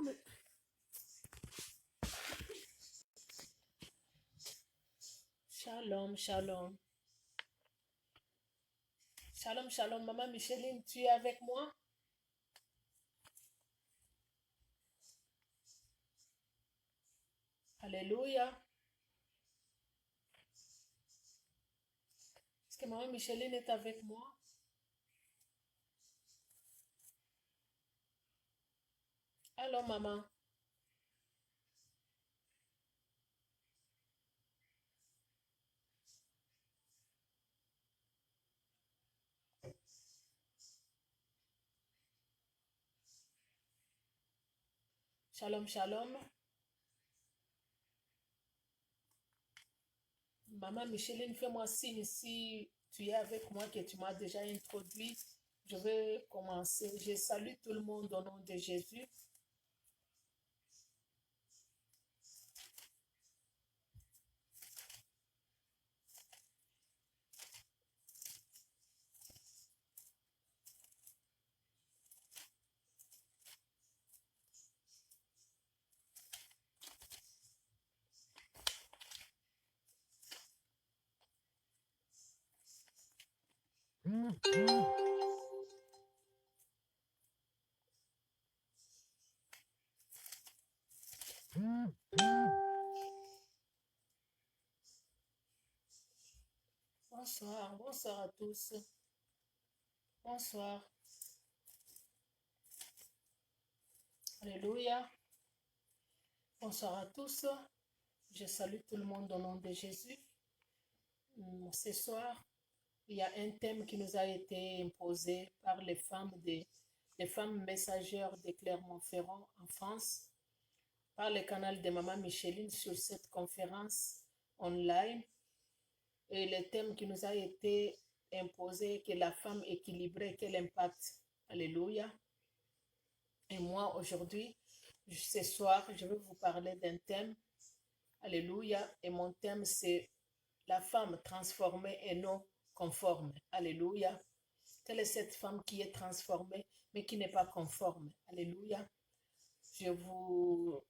mais... Shalom, shalom. Shalom, shalom. Maman Micheline, tu es avec moi? Alléluia. Est-ce que maman Micheline est avec moi? Allô, maman. Shalom, shalom. Maman Micheline, fais-moi signe si tu es avec moi, que tu m'as déjà introduit. Je vais commencer. Je salue tout le monde au nom de Jésus. Bonsoir, bonsoir à tous. Bonsoir. Alléluia. Bonsoir à tous. Je salue tout le monde au nom de Jésus. Ce soir, il y a un thème qui nous a été imposé par les femmes messagères de Clermont-Ferrand en France, par le canal de Maman Micheline sur cette conférence online. Et le thème qui nous a été imposé, que la femme équilibrée, quel impact. Alléluia. Et moi, aujourd'hui, ce soir, je vais vous parler d'un thème. Alléluia. Et mon thème, c'est la femme transformée et non conforme. Alléluia. Quelle est cette femme qui est transformée, mais qui n'est pas conforme? Alléluia. Je vous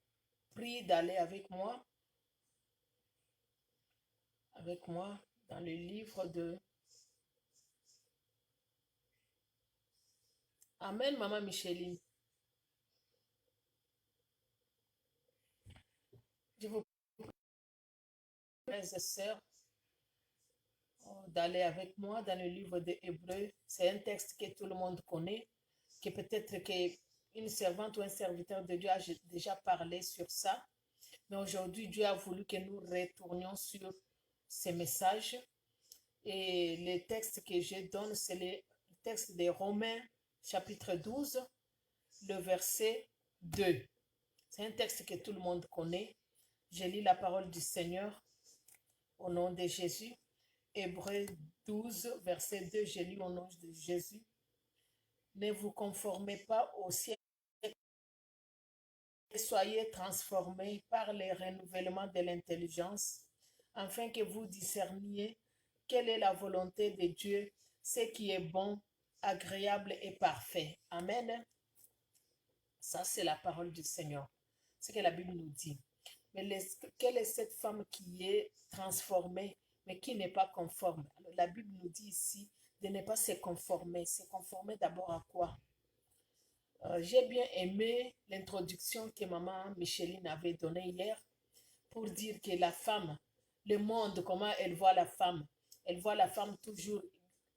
prie d'aller avec moi dans le livre de... Amen, Maman Micheline. Je vous prie, frères et sœurs, d'aller avec moi dans le livre de Hébreux. C'est un texte que tout le monde connaît, que peut-être qu'une servante ou un serviteur de Dieu a déjà parlé sur ça. Mais aujourd'hui, Dieu a voulu que nous retournions sur ces messages. Et le texte que je donne, c'est le texte de Romains, chapitre 12, le verset 2. C'est un texte que tout le monde connaît. Je lis la parole du Seigneur au nom de Jésus. Hébreux 12, verset 2, je lis au nom de Jésus. Ne vous conformez pas au siècle, soyez transformés par le renouvellement de l'intelligence, afin que vous discerniez quelle est la volonté de Dieu, ce qui est bon, agréable et parfait. Amen. Ça, c'est la parole du Seigneur. C'est ce que la Bible nous dit. Mais quelle est cette femme qui est transformée, mais qui n'est pas conforme? Alors, la Bible nous dit ici de ne pas se conformer. Se conformer d'abord à quoi? J'ai bien aimé l'introduction que maman Micheline avait donnée hier pour dire que la femme, le monde, comment elle voit la femme. Elle voit la femme toujours,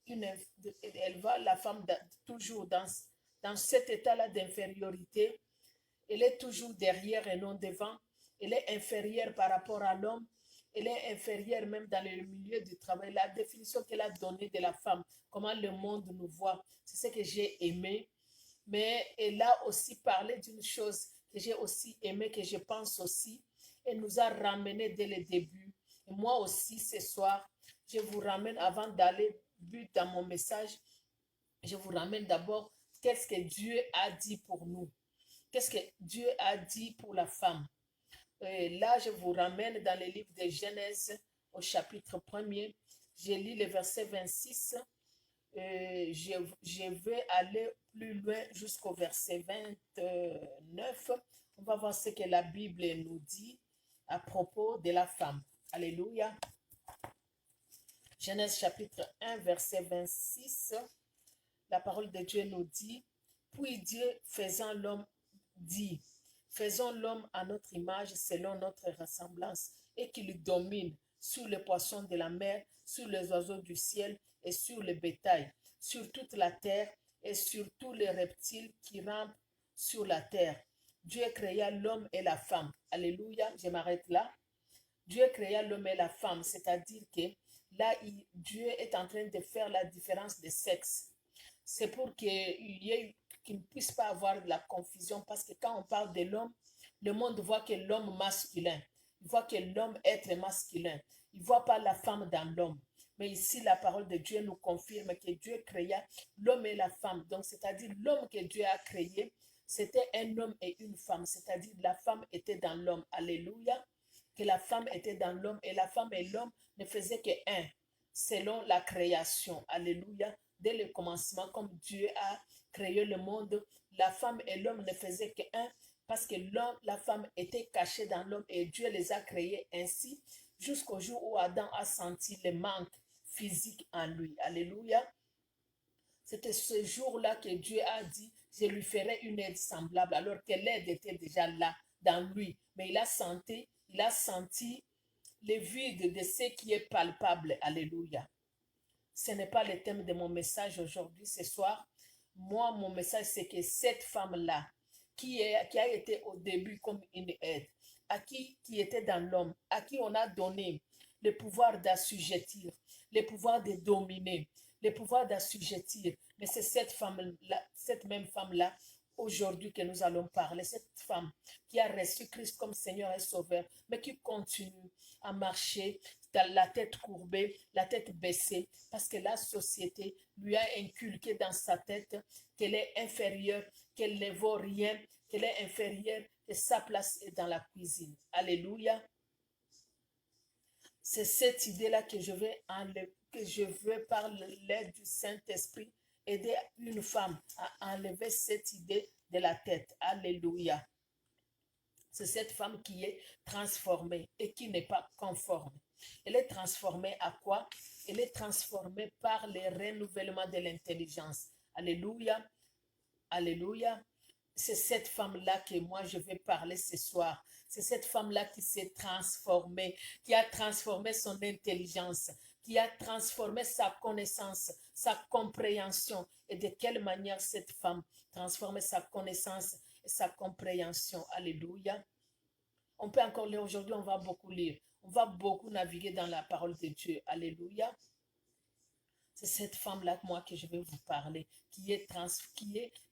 elle voit la femme toujours dans cet état-là d'infériorité. Elle est toujours derrière et non devant. Elle est inférieure par rapport à l'homme. Elle est inférieure même dans le milieu du travail. La définition qu'elle a donnée de la femme, comment le monde nous voit, c'est ce que j'ai aimé. Mais elle a aussi parlé d'une chose que j'ai aussi aimé, que je pense aussi. Elle nous a ramené dès le début. Et moi aussi, ce soir, je vous ramène, avant d'aller but dans mon message, je vous ramène d'abord qu'est-ce que Dieu a dit pour nous. Qu'est-ce que Dieu a dit pour la femme? Et là, je vous ramène dans le livre de Genèse au chapitre 1er. Je lis le verset 26. Je vais aller plus loin jusqu'au verset 29. On va voir ce que la Bible nous dit à propos de la femme. Alléluia. Genèse chapitre 1, verset 26. La parole de Dieu nous dit, puis Dieu faisant l'homme dit, faisons l'homme à notre image selon notre ressemblance et qu'il domine sur les poissons de la mer, sur les oiseaux du ciel et sur le bétail, sur toute la terre et sur tous les reptiles qui rampent sur la terre. Dieu créa l'homme et la femme. Alléluia, je m'arrête là. Dieu créa l'homme et la femme, c'est-à-dire que là, Dieu est en train de faire la différence des sexes. C'est pour qu'il ne puisse pas avoir de la confusion, parce que quand on parle de l'homme, le monde voit que l'homme masculin, il voit que l'homme être masculin, il ne voit pas la femme dans l'homme. Mais ici, la parole de Dieu nous confirme que Dieu créa l'homme et la femme. Donc, c'est-à-dire l'homme que Dieu a créé, c'était un homme et une femme, c'est-à-dire la femme était dans l'homme. Alléluia. Que la femme était dans l'homme et la femme et l'homme ne faisaient qu'un, selon la création. Alléluia. Dès le commencement, comme Dieu a créé le monde, la femme et l'homme ne faisaient qu'un, parce que l'homme, la femme était cachée dans l'homme et Dieu les a créés ainsi jusqu'au jour où Adam a senti le manque physique en lui. Alléluia. C'était ce jour-là que Dieu a dit, je lui ferai une aide semblable, alors que l'aide était déjà là, dans lui. Mais il a senti le vide de ce qui est palpable. Alléluia. Ce n'est pas le thème de mon message aujourd'hui, ce soir. Moi, mon message, c'est que cette femme-là, qui a été au début comme une aide, qui était dans l'homme, à qui on a donné le pouvoir d'assujettir, le pouvoir de dominer, le pouvoir d'assujettir. Mais c'est cette même femme-là, aujourd'hui que nous allons parler, cette femme qui a reçu Christ comme Seigneur et Sauveur, mais qui continue à marcher la tête courbée, la tête baissée, parce que la société lui a inculqué dans sa tête qu'elle est inférieure, qu'elle ne vaut rien, qu'elle est inférieure, et sa place est dans la cuisine. Alléluia. C'est cette idée-là que je veux par l'aide du Saint-Esprit aider une femme à enlever cette idée de la tête. Alléluia. C'est cette femme qui est transformée et qui n'est pas conforme. Elle est transformée à quoi? Elle est transformée par le renouvellement de l'intelligence. Alléluia. Alléluia. C'est cette femme-là que moi je vais parler ce soir. C'est cette femme-là qui s'est transformée, qui a transformé son intelligence, qui a transformé sa connaissance, sa compréhension. Et de quelle manière cette femme transforme sa connaissance et sa compréhension. Alléluia. On peut encore lire aujourd'hui, on va beaucoup lire. On va beaucoup naviguer dans la parole de Dieu. Alléluia. C'est cette femme-là, moi, que je vais vous parler, qui est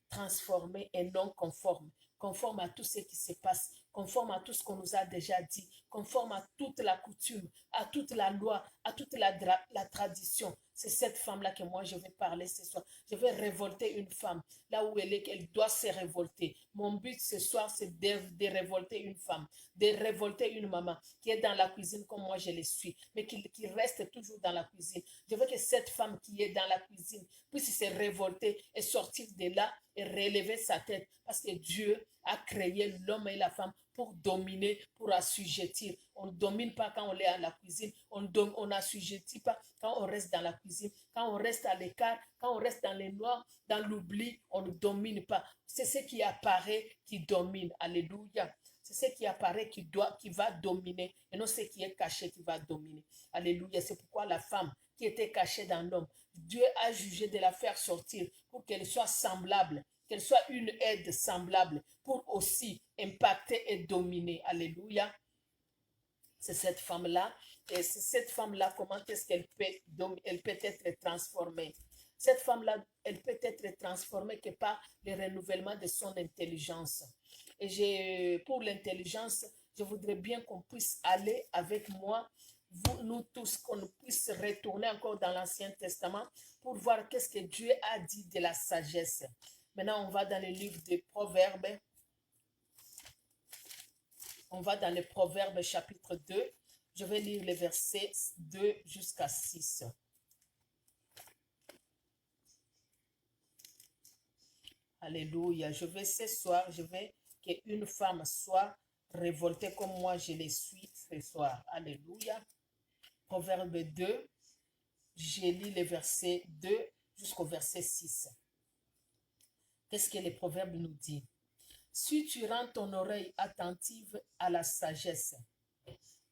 transformée et non conforme. Conforme à tout ce qui se passe, conforme à tout ce qu'on nous a déjà dit, conforme à toute la coutume, à toute la loi, à toute la tradition. C'est cette femme-là que moi je vais parler ce soir. Je vais révolter une femme là où elle est, qu'elle doit se révolter. Mon but ce soir, c'est de révolter une femme, de révolter une maman qui est dans la cuisine comme moi je le suis, mais qui reste toujours dans la cuisine. Je veux que cette femme qui est dans la cuisine puisse se révolter et sortir de là et relever sa tête, parce que Dieu a créé l'homme et la femme pour dominer, pour assujettir. On ne domine pas quand on est à la cuisine, on n'assujettit pas quand on reste dans la cuisine, quand on reste à l'écart, quand on reste dans les noirs, dans l'oubli, on ne domine pas. C'est ce qui apparaît qui domine. Alléluia. C'est ce qui apparaît qui va dominer, et non ce qui est caché qui va dominer. Alléluia. C'est pourquoi la femme qui était cachée dans l'homme, Dieu a jugé de la faire sortir pour qu'elle soit semblable, qu'elle soit une aide semblable pour aussi impacter et dominer. Alléluia. C'est cette femme-là. Et c'est cette femme-là, comment est-ce qu'elle peut être transformée? Cette femme-là, elle peut être transformée que par le renouvellement de son intelligence. Et pour l'intelligence, je voudrais bien qu'on puisse aller avec moi, nous tous, qu'on puisse retourner encore dans l'Ancien Testament pour voir qu'est-ce que Dieu a dit de la sagesse. Maintenant, on va dans le livre des Proverbes. On va dans le Proverbe chapitre 2. Je vais lire les versets 2 jusqu'à 6. Alléluia. Ce soir, je vais qu'une femme soit révoltée comme moi je le suis ce soir. Alléluia. Proverbe 2, je lis le verset 2 jusqu'au verset 6. Qu'est-ce que le proverbe nous dit? Si tu rends ton oreille attentive à la sagesse,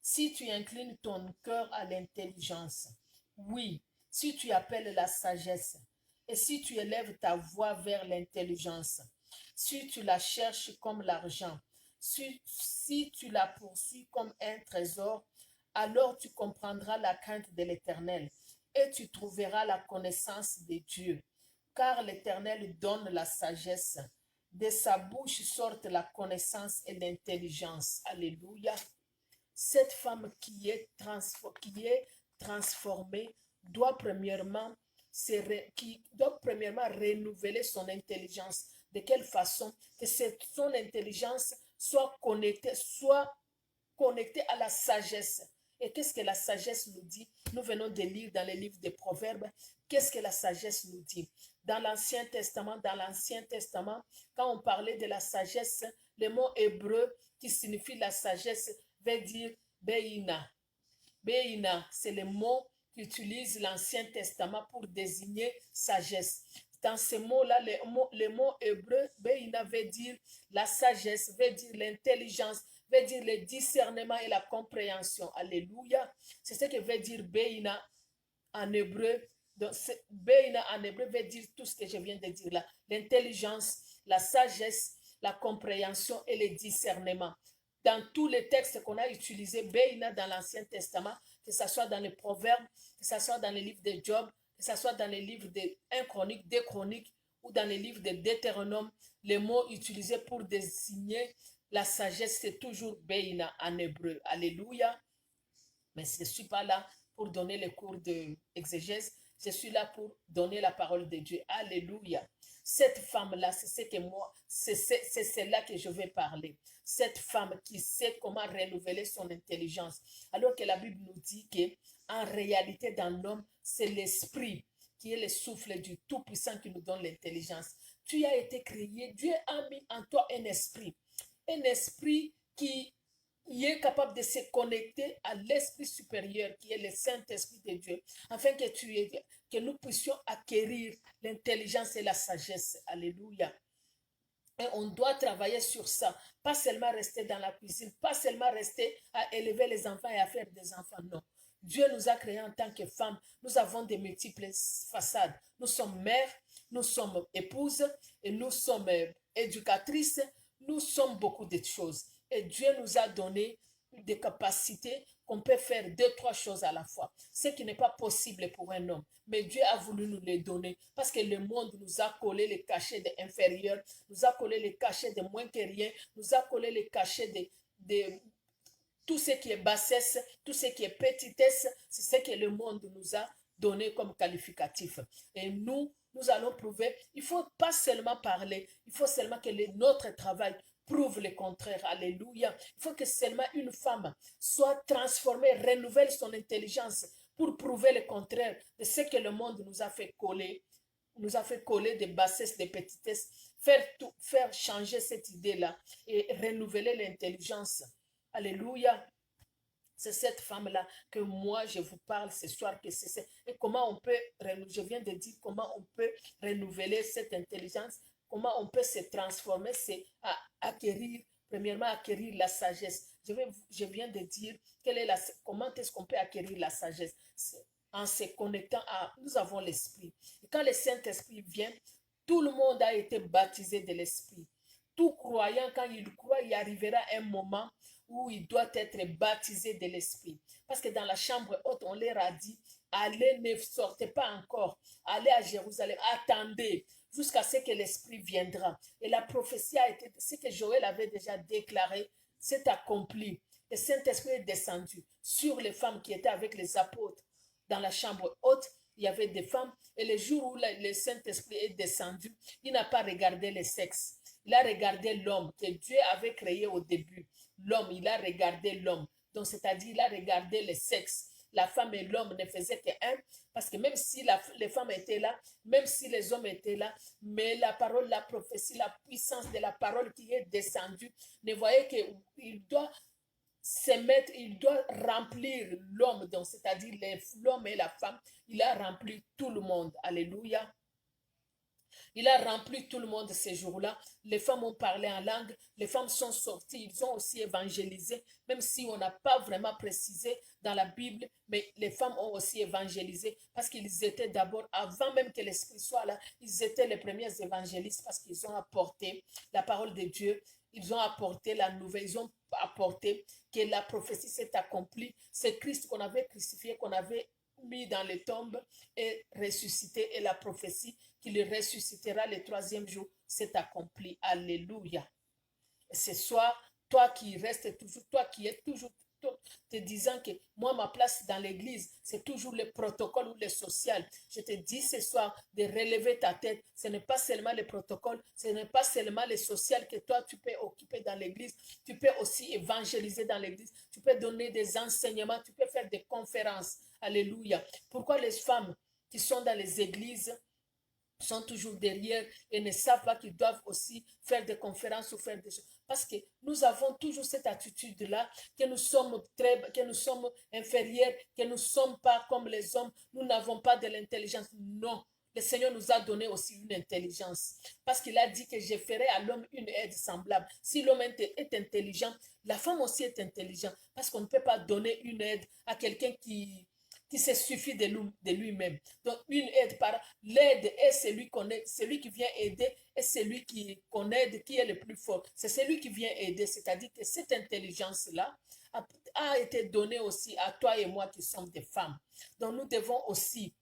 si tu inclines ton cœur à l'intelligence, oui, si tu appelles la sagesse, et si tu élèves ta voix vers l'intelligence, si tu la cherches comme l'argent, si tu la poursuis comme un trésor, alors tu comprendras la crainte de l'Éternel et tu trouveras la connaissance de Dieu. Car l'Éternel donne la sagesse. De sa bouche sortent la connaissance et l'intelligence. Alléluia. Cette femme qui est transformée doit premièrement renouveler son intelligence. De quelle façon? Que son intelligence soit connectée à la sagesse. Et qu'est-ce que la sagesse nous dit? Nous venons de lire dans les livres des Proverbes. Qu'est-ce que la sagesse nous dit? Dans l'Ancien Testament, quand on parlait de la sagesse, le mot hébreu qui signifie la sagesse veut dire Beina. Beina, c'est le mot qu'utilise l'Ancien Testament pour désigner sagesse. Dans ce mot-là, le mot hébreu, Beina veut dire la sagesse, veut dire l'intelligence, veut dire le discernement et la compréhension. Alléluia. C'est ce que veut dire Beina en hébreu. Donc, Beina en hébreu veut dire tout ce que je viens de dire là. L'intelligence, la sagesse, la compréhension et le discernement. Dans tous les textes qu'on a utilisés, Beina dans l'Ancien Testament, que ce soit dans les Proverbes, que ce soit dans les livres de Job, que ce soit dans les livres de 1 Chronique, 2 Chroniques, ou dans les livres de Deutéronome, les mots utilisés pour désigner la sagesse, c'est toujours Beina en hébreu. Alléluia. Mais je ne suis pas là pour donner les cours d'exégèse. Je suis là pour donner la parole de Dieu. Alléluia. Cette femme-là, c'est celle-là que je vais parler. Cette femme qui sait comment renouveler son intelligence. Alors que la Bible nous dit qu'en réalité, dans l'homme, c'est l'esprit qui est le souffle du Tout-Puissant qui nous donne l'intelligence. Tu as été créé, Dieu a mis en toi un esprit qui est capable de se connecter à l'esprit supérieur qui est le Saint-Esprit de Dieu, afin que nous puissions acquérir l'intelligence et la sagesse. Alléluia. Et on doit travailler sur ça, pas seulement rester dans la cuisine, pas seulement rester à élever les enfants et à faire des enfants, non. Dieu nous a créés en tant que femmes, nous avons de multiples façades. Nous sommes mères, nous sommes épouses, et nous sommes éducatrices, nous sommes beaucoup de choses. Et Dieu nous a donné des capacités qu'on peut faire 2-3 choses à la fois. Ce qui n'est pas possible pour un homme. Mais Dieu a voulu nous les donner parce que le monde nous a collé les cachets d'inférieurs, nous a collé les cachets de moins que rien, nous a collé les cachets de tout ce qui est bassesse, tout ce qui est petitesse. C'est ce que le monde nous a donné comme qualificatif. Et nous allons prouver. Il ne faut pas seulement parler, il faut seulement que notre travail prouve le contraire. Alléluia. Il faut que seulement une femme soit transformée, renouvelle son intelligence pour prouver le contraire de ce que le monde nous a fait coller. Nous a fait coller des bassesses, des petitesses, faire changer cette idée-là et renouveler l'intelligence. Alléluia. C'est cette femme-là que moi je vous parle ce soir. Et comment on peut, je viens de dire comment on peut renouveler cette intelligence, comment on peut se transformer, c'est premièrement acquérir la sagesse. Je viens de dire comment est-ce qu'on peut acquérir la sagesse. En se connectant à, nous avons l'esprit. Et quand le Saint-Esprit vient, tout le monde a été baptisé de l'esprit. Tout croyant, quand il croit, il arrivera un moment où il doit être baptisé de l'esprit. Parce que dans la chambre haute, on leur a dit, allez, ne sortez pas encore, allez à Jérusalem, attendez jusqu'à ce que l'esprit viendra. Et la prophétie a été, ce que Joël avait déjà déclaré, c'est accompli. Le Saint-Esprit est descendu sur les femmes qui étaient avec les apôtres dans la chambre haute. Il y avait des femmes, et le jour où le Saint-Esprit est descendu, il n'a pas regardé le sexe. Il a regardé l'homme que Dieu avait créé au début. L'homme, il a regardé l'homme. Donc, c'est-à-dire, il a regardé le sexe. la femme et l'homme ne faisaient qu'un, parce que même si les femmes étaient là, même si les hommes étaient là, mais la parole, la prophétie, la puissance de la parole qui est descendue, ne voyait qu'il doit se mettre, il doit remplir l'homme, donc c'est-à-dire l'homme et la femme, il a rempli tout le monde. Alléluia. Il a rempli tout le monde ces jours-là. Les femmes ont parlé en langue, les femmes sont sorties, ils ont aussi évangélisé, même si on n'a pas vraiment précisé dans la Bible, mais les femmes ont aussi évangélisé parce qu'ils étaient d'abord, avant même que l'Esprit soit là, ils étaient les premiers évangélistes parce qu'ils ont apporté la parole de Dieu, ils ont apporté la nouvelle, ils ont apporté que la prophétie s'est accomplie. C'est Christ qu'on avait crucifié, qu'on avait mis dans les tombes et ressuscité, et la prophétie qu'il ressuscitera le troisième jour s'est accompli. Alléluia. Et ce soir, toi qui restes toujours, toi qui es toujours te disant que moi, ma place dans l'église, c'est toujours le protocole ou le social. Je te dis ce soir de relever ta tête. Ce n'est pas seulement le protocole, ce n'est pas seulement le social que toi, tu peux occuper dans l'église. Tu peux aussi évangéliser dans l'église. Tu peux donner des enseignements. Tu peux faire des conférences. Alléluia. Pourquoi les femmes qui sont dans les églises sont toujours derrière et ne savent pas qu'ils doivent aussi faire des conférences ou faire des choses? Parce que nous avons toujours cette attitude-là, que nous sommes que nous sommes inférieurs, que nous ne sommes pas comme les hommes, nous n'avons pas de l'intelligence. Non, le Seigneur nous a donné aussi une intelligence. Parce qu'il a dit que je ferai à l'homme une aide semblable. Si l'homme est intelligent, la femme aussi est intelligente. Parce qu'on ne peut pas donner une aide à quelqu'un qui se suffit de lui-même. Donc, une aide par l'aide est celui qui vient aider, et celui qu'on aide qui est le plus fort. C'est celui qui vient aider, c'est-à-dire que cette intelligence-là a été donnée aussi à toi et moi qui sommes des femmes. Donc, nous devons aussi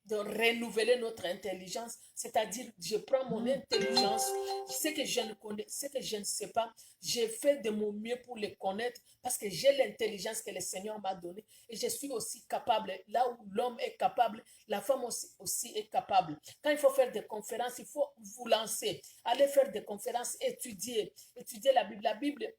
de renouveler notre intelligence, c'est-à-dire je prends mon intelligence, ce que je ne connais, ce que je ne sais pas, je fais de mon mieux pour le connaître parce que j'ai l'intelligence que le Seigneur m'a donnée et je suis aussi capable. Là où l'homme est capable, la femme aussi est capable. Quand il faut faire des conférences, il faut vous lancer, aller faire des conférences, étudier la Bible. La Bible,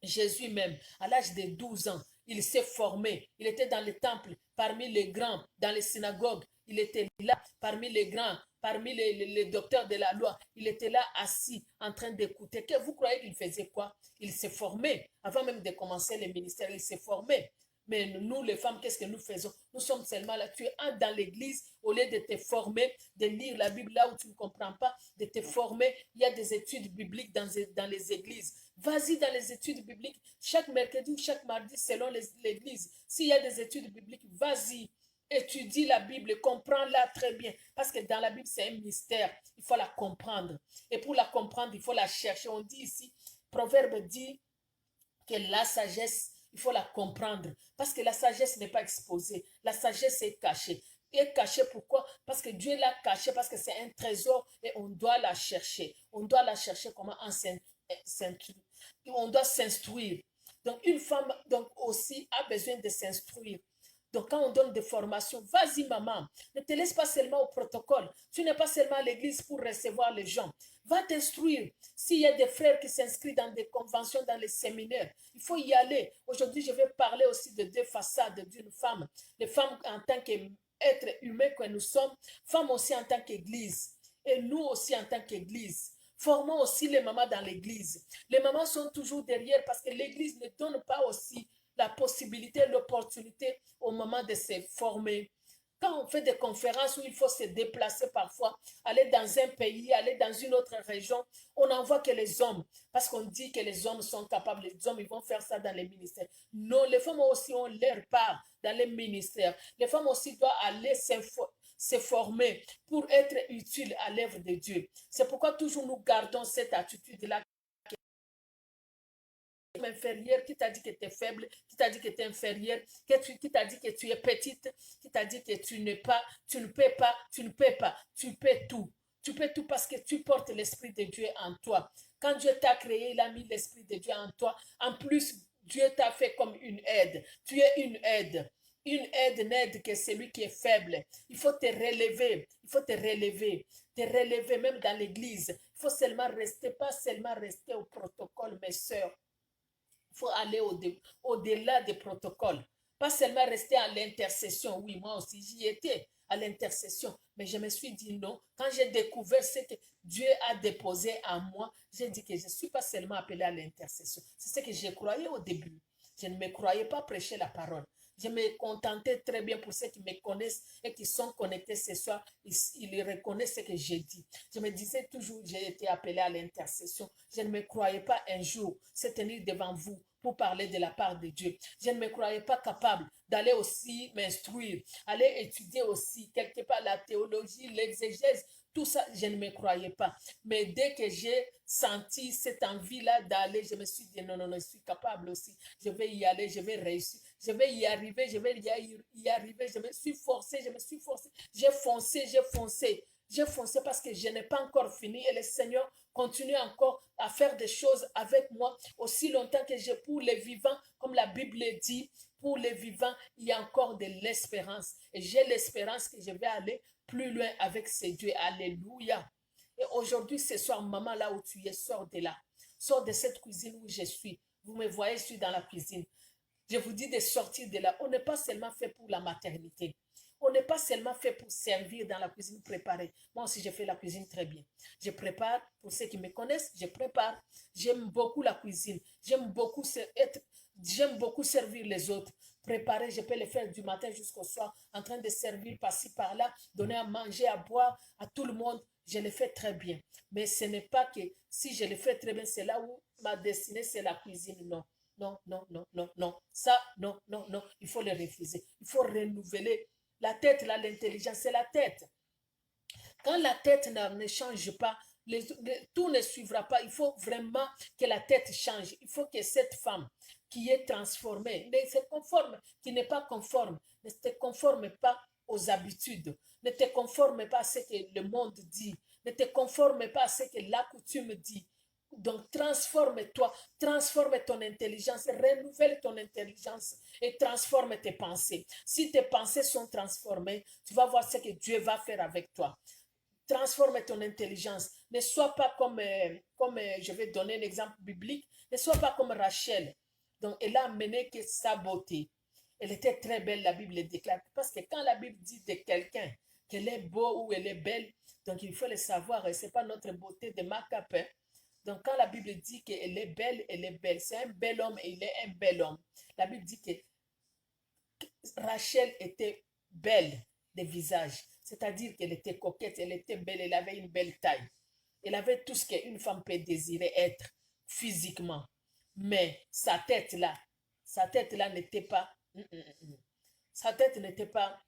Jésus même, à l'âge de 12 ans, il s'est formé. Il était dans le temple, parmi les grands, dans les synagogues. Il était là, parmi les grands, parmi les docteurs de la loi. Il était là, assis, en train d'écouter. Que vous croyez qu'il faisait quoi? Il s'est formé. Avant même de commencer le ministère, il s'est formé. Mais nous, les femmes, qu'est-ce que nous faisons? Nous sommes seulement là. Tu es dans l'église, au lieu de te former, de lire la Bible là où tu ne comprends pas, de te former. Il y a des études bibliques dans les églises. Vas-y dans les études bibliques, chaque mercredi ou chaque mardi, selon l'église. S'il y a des études bibliques, vas-y, étudie la Bible, comprends-la très bien. Parce que dans la Bible, c'est un mystère. Il faut la comprendre. Et pour la comprendre, il faut la chercher. On dit ici, Proverbe dit que la sagesse, il faut la comprendre. Parce que la sagesse n'est pas exposée. La sagesse est cachée. Et cachée pourquoi? Parce que Dieu l'a cachée, parce que c'est un trésor et on doit la chercher. On doit la chercher comment on doit s'instruire. Donc une femme donc aussi a besoin de s'instruire. Donc quand on donne des formations, vas-y maman, ne te laisse pas seulement au protocole. Tu n'es pas seulement à l'église pour recevoir les gens. Va t'instruire. S'il y a des frères qui s'inscrivent dans des conventions, dans les séminaires, il faut y aller. Aujourd'hui, je vais parler aussi de deux façades d'une femme. Les femmes en tant qu'être humain que nous sommes, femmes aussi en tant qu'église. Et nous aussi en tant qu'église. Formons aussi les mamans dans l'église. Les mamans sont toujours derrière parce que l'église ne donne pas aussi la possibilité, l'opportunité au moment de se former. Quand on fait des conférences où il faut se déplacer parfois, aller dans un pays, aller dans une autre région, on n'envoie que les hommes. Parce qu'on dit que les hommes sont capables, les hommes, ils vont faire ça dans les ministères. Non, les femmes aussi ont leur part dans les ministères. Les femmes aussi doivent aller se former pour être utiles à l'œuvre de Dieu. C'est pourquoi toujours nous gardons cette attitude-là. Inférieure, qui t'a dit que tu es faible, qui t'a dit que tu es inférieure, qui t'a dit que tu es petite, qui t'a dit que tu n'es pas, tu ne peux pas, tu ne peux pas, tu peux tout. Tu peux tout parce que tu portes l'Esprit de Dieu en toi. Quand Dieu t'a créé, il a mis l'Esprit de Dieu en toi. En plus, Dieu t'a fait comme une aide. Tu es une aide. Une aide que celui qui est faible. Il faut te relever. Il faut te relever. Te relever même dans l'église. Il faut seulement rester, pas seulement rester au protocole, mes sœurs. Il faut aller au-delà des protocoles. Pas seulement rester à l'intercession. Oui, moi aussi, j'y étais à l'intercession. Mais je me suis dit non. Quand j'ai découvert ce que Dieu a déposé en moi, j'ai dit que je ne suis pas seulement appelé à l'intercession. C'est ce que j'ai croyais au début. Je ne me croyais pas prêcher la parole. Je me contentais très bien pour ceux qui me connaissent et qui sont connectés ce soir. Ils reconnaissent ce que j'ai dit. Je me disais toujours, j'ai été appelé à l'intercession. Je ne me croyais pas un jour se tenir devant vous pour parler de la part de Dieu. Je ne me croyais pas capable d'aller aussi m'instruire, aller étudier aussi quelque part la théologie, l'exégèse, tout ça, je ne me croyais pas. Mais dès que j'ai senti cette envie-là d'aller, je me suis dit non, non, non, je suis capable aussi. Je vais y aller, je vais réussir, je vais y arriver, je vais y arriver. Je me suis forcé, je me suis forcé. J'ai foncé, j'ai foncé. J'ai foncé parce que je n'ai pas encore fini et le Seigneur continue encore à faire des choses avec moi aussi longtemps que j'ai pour les vivants, comme la Bible dit, pour les vivants, il y a encore de l'espérance. Et j'ai l'espérance que je vais aller plus loin avec ces dieux. Alléluia. Et aujourd'hui, ce soir, maman, là où tu es, sors de là. Sors de cette cuisine où je suis. Vous me voyez, je suis dans la cuisine. Je vous dis de sortir de là. On n'est pas seulement fait pour la maternité. On n'est pas seulement fait pour servir dans la cuisine préparée. Moi aussi, je fais la cuisine très bien. Je prépare, pour ceux qui me connaissent, je prépare. J'aime beaucoup la cuisine. J'aime beaucoup servir les autres. Préparer, je peux le faire du matin jusqu'au soir, en train de servir par-ci, par-là, donner à manger, à boire à tout le monde. Je le fais très bien. Mais ce n'est pas que si je le fais très bien, c'est là où ma destinée, c'est la cuisine. Non. Non, non, non, non, non. Ça, non, non, non. Il faut le refuser. Il faut renouveler. La tête, là, l'intelligence, c'est la tête. Quand la tête ne change pas, tout ne suivra pas. Il faut vraiment que la tête change. Il faut que cette femme qui est transformée, qui n'est pas conforme, ne te conforme pas aux habitudes, ne te conforme pas à ce que le monde dit, ne te conforme pas à ce que la coutume dit. Donc, transforme-toi, transforme ton intelligence, renouvelle ton intelligence et transforme tes pensées. Si tes pensées sont transformées, tu vas voir ce que Dieu va faire avec toi. Transforme ton intelligence. Ne sois pas comme je vais donner un exemple biblique, ne sois pas comme Rachel. Donc, elle a amené que sa beauté. Elle était très belle, la Bible le déclare. Parce que quand la Bible dit de quelqu'un qu'elle est beau ou elle est belle, donc il faut le savoir. Ce n'est pas notre beauté de make-up. Hein. Donc, quand la Bible dit qu'elle est belle, elle est belle. C'est un bel homme et il est un bel homme. La Bible dit que Rachel était belle de visage, c'est-à-dire qu'elle était coquette, elle était belle, elle avait une belle taille. Elle avait tout ce qu'une femme peut désirer être physiquement. Mais sa tête là n'était pas, sa tête n'était pas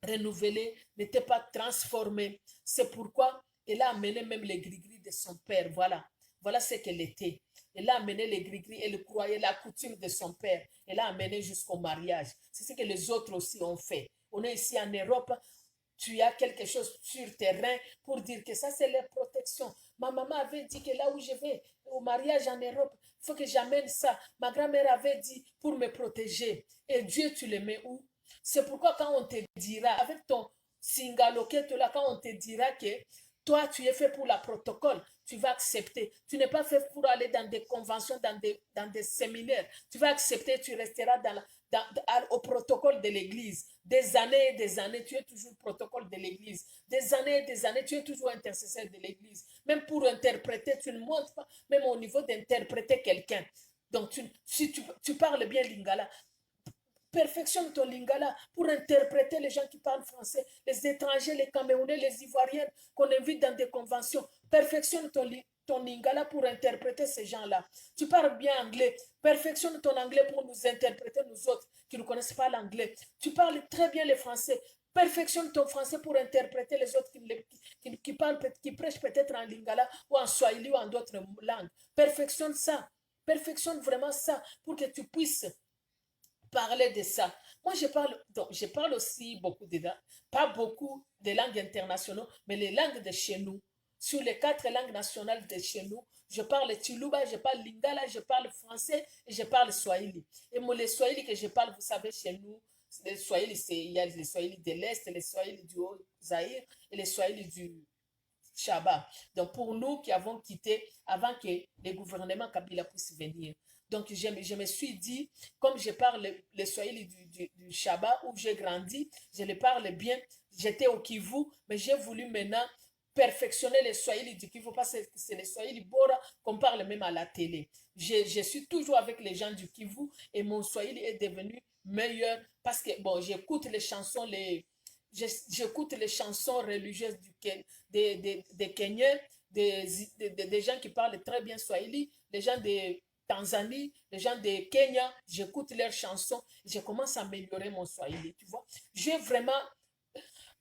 renouvelée, n'était pas transformée. C'est pourquoi elle a amené même les gris-gris de son père. Voilà, voilà ce qu'elle était. Elle a amené les gris-gris, elle croyait la coutume de son père. Elle a amené jusqu'au mariage. C'est ce que les autres aussi ont fait. On est ici en Europe, tu as quelque chose sur tes reins pour dire que ça, c'est la protection. Ma maman avait dit que là où je vais au mariage en Europe, il faut que j'amène ça. Ma grand-mère avait dit pour me protéger. Et Dieu, tu le mets où? C'est pourquoi quand on te dira, avec ton singaloquette là, quand on te dira que toi, tu es fait pour la protocole, tu vas accepter. Tu n'es pas fait pour aller dans des conventions, dans des séminaires. Tu vas accepter, tu resteras au protocole de l'Église. Des années et des années, tu es toujours protocole de l'Église. Des années et des années, tu es toujours intercesseur de l'Église. Même pour interpréter, tu ne montres pas, même au niveau d'interpréter quelqu'un. Donc, si tu parles bien lingala, perfectionne ton lingala pour interpréter les gens qui parlent français, les étrangers, les Camerounais, les Ivoiriens qu'on invite dans des conventions. Perfectionne ton lingala pour interpréter ces gens-là. Tu parles bien anglais. Perfectionne ton anglais pour nous interpréter, nous autres qui ne connaissent pas l'anglais. Tu parles très bien le français. Perfectionne ton français pour interpréter les autres qui prêchent peut-être en lingala ou en swahili ou en d'autres langues. Perfectionne ça. Perfectionne vraiment ça pour que tu puisses parler de ça. Moi, je parle aussi beaucoup pas beaucoup de langues internationales, mais les langues de chez nous. Sur les 4 langues nationales de chez nous, je parle Tuluba, je parle Lingala, je parle français et je parle Swahili. Et moi, les Swahili que je parle, vous savez, chez nous, les Swahili, il y a les Swahili de l'Est, les Swahili du Haut-Zaïre et les Swahili Shaba. Donc, pour nous qui avons quitté avant que les gouvernements Kabila puissent venir. Donc, je me suis dit, comme je parle le Swahili du Shaba où j'ai grandi, je le parle bien. J'étais au Kivu, mais j'ai voulu maintenant perfectionner le Swahili du Kivu parce que c'est le Swahili Bora qu'on parle même à la télé. Je suis toujours avec les gens du Kivu et mon Swahili est devenu meilleur parce que, bon, j'écoute les chansons religieuses des Kenyans, des gens qui parlent très bien Swahili, les gens de Tanzanie, les gens de Kenya, j'écoute leurs chansons, je commence à améliorer mon Swahili, tu vois. J'ai vraiment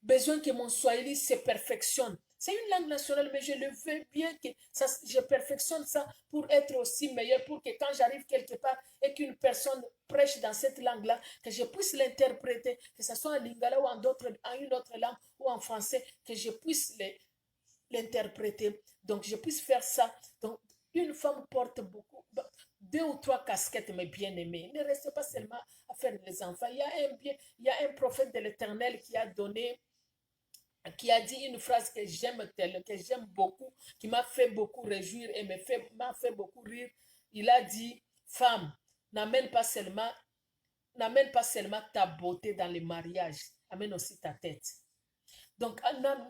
besoin que mon Swahili se perfectionne. C'est une langue nationale, mais je le veux bien que je perfectionne ça pour être aussi meilleur, pour que quand j'arrive quelque part et qu'une personne prêche dans cette langue-là, que je puisse l'interpréter, que ce soit en lingala ou en une autre langue ou en français, que je puisse l'interpréter. Donc, je puisse faire ça. Donc, une femme porte beaucoup, deux ou trois casquettes, mais bien aimées. Ne restez pas seulement à faire des enfants. Il y a un prophète de l'Éternel qui a dit une phrase que j'aime tellement, que j'aime beaucoup, qui m'a fait beaucoup réjouir et m'a fait beaucoup rire. Il a dit, femme, n'amène pas seulement, n'amène pas seulement ta beauté dans les mariages, amène aussi ta tête. Donc,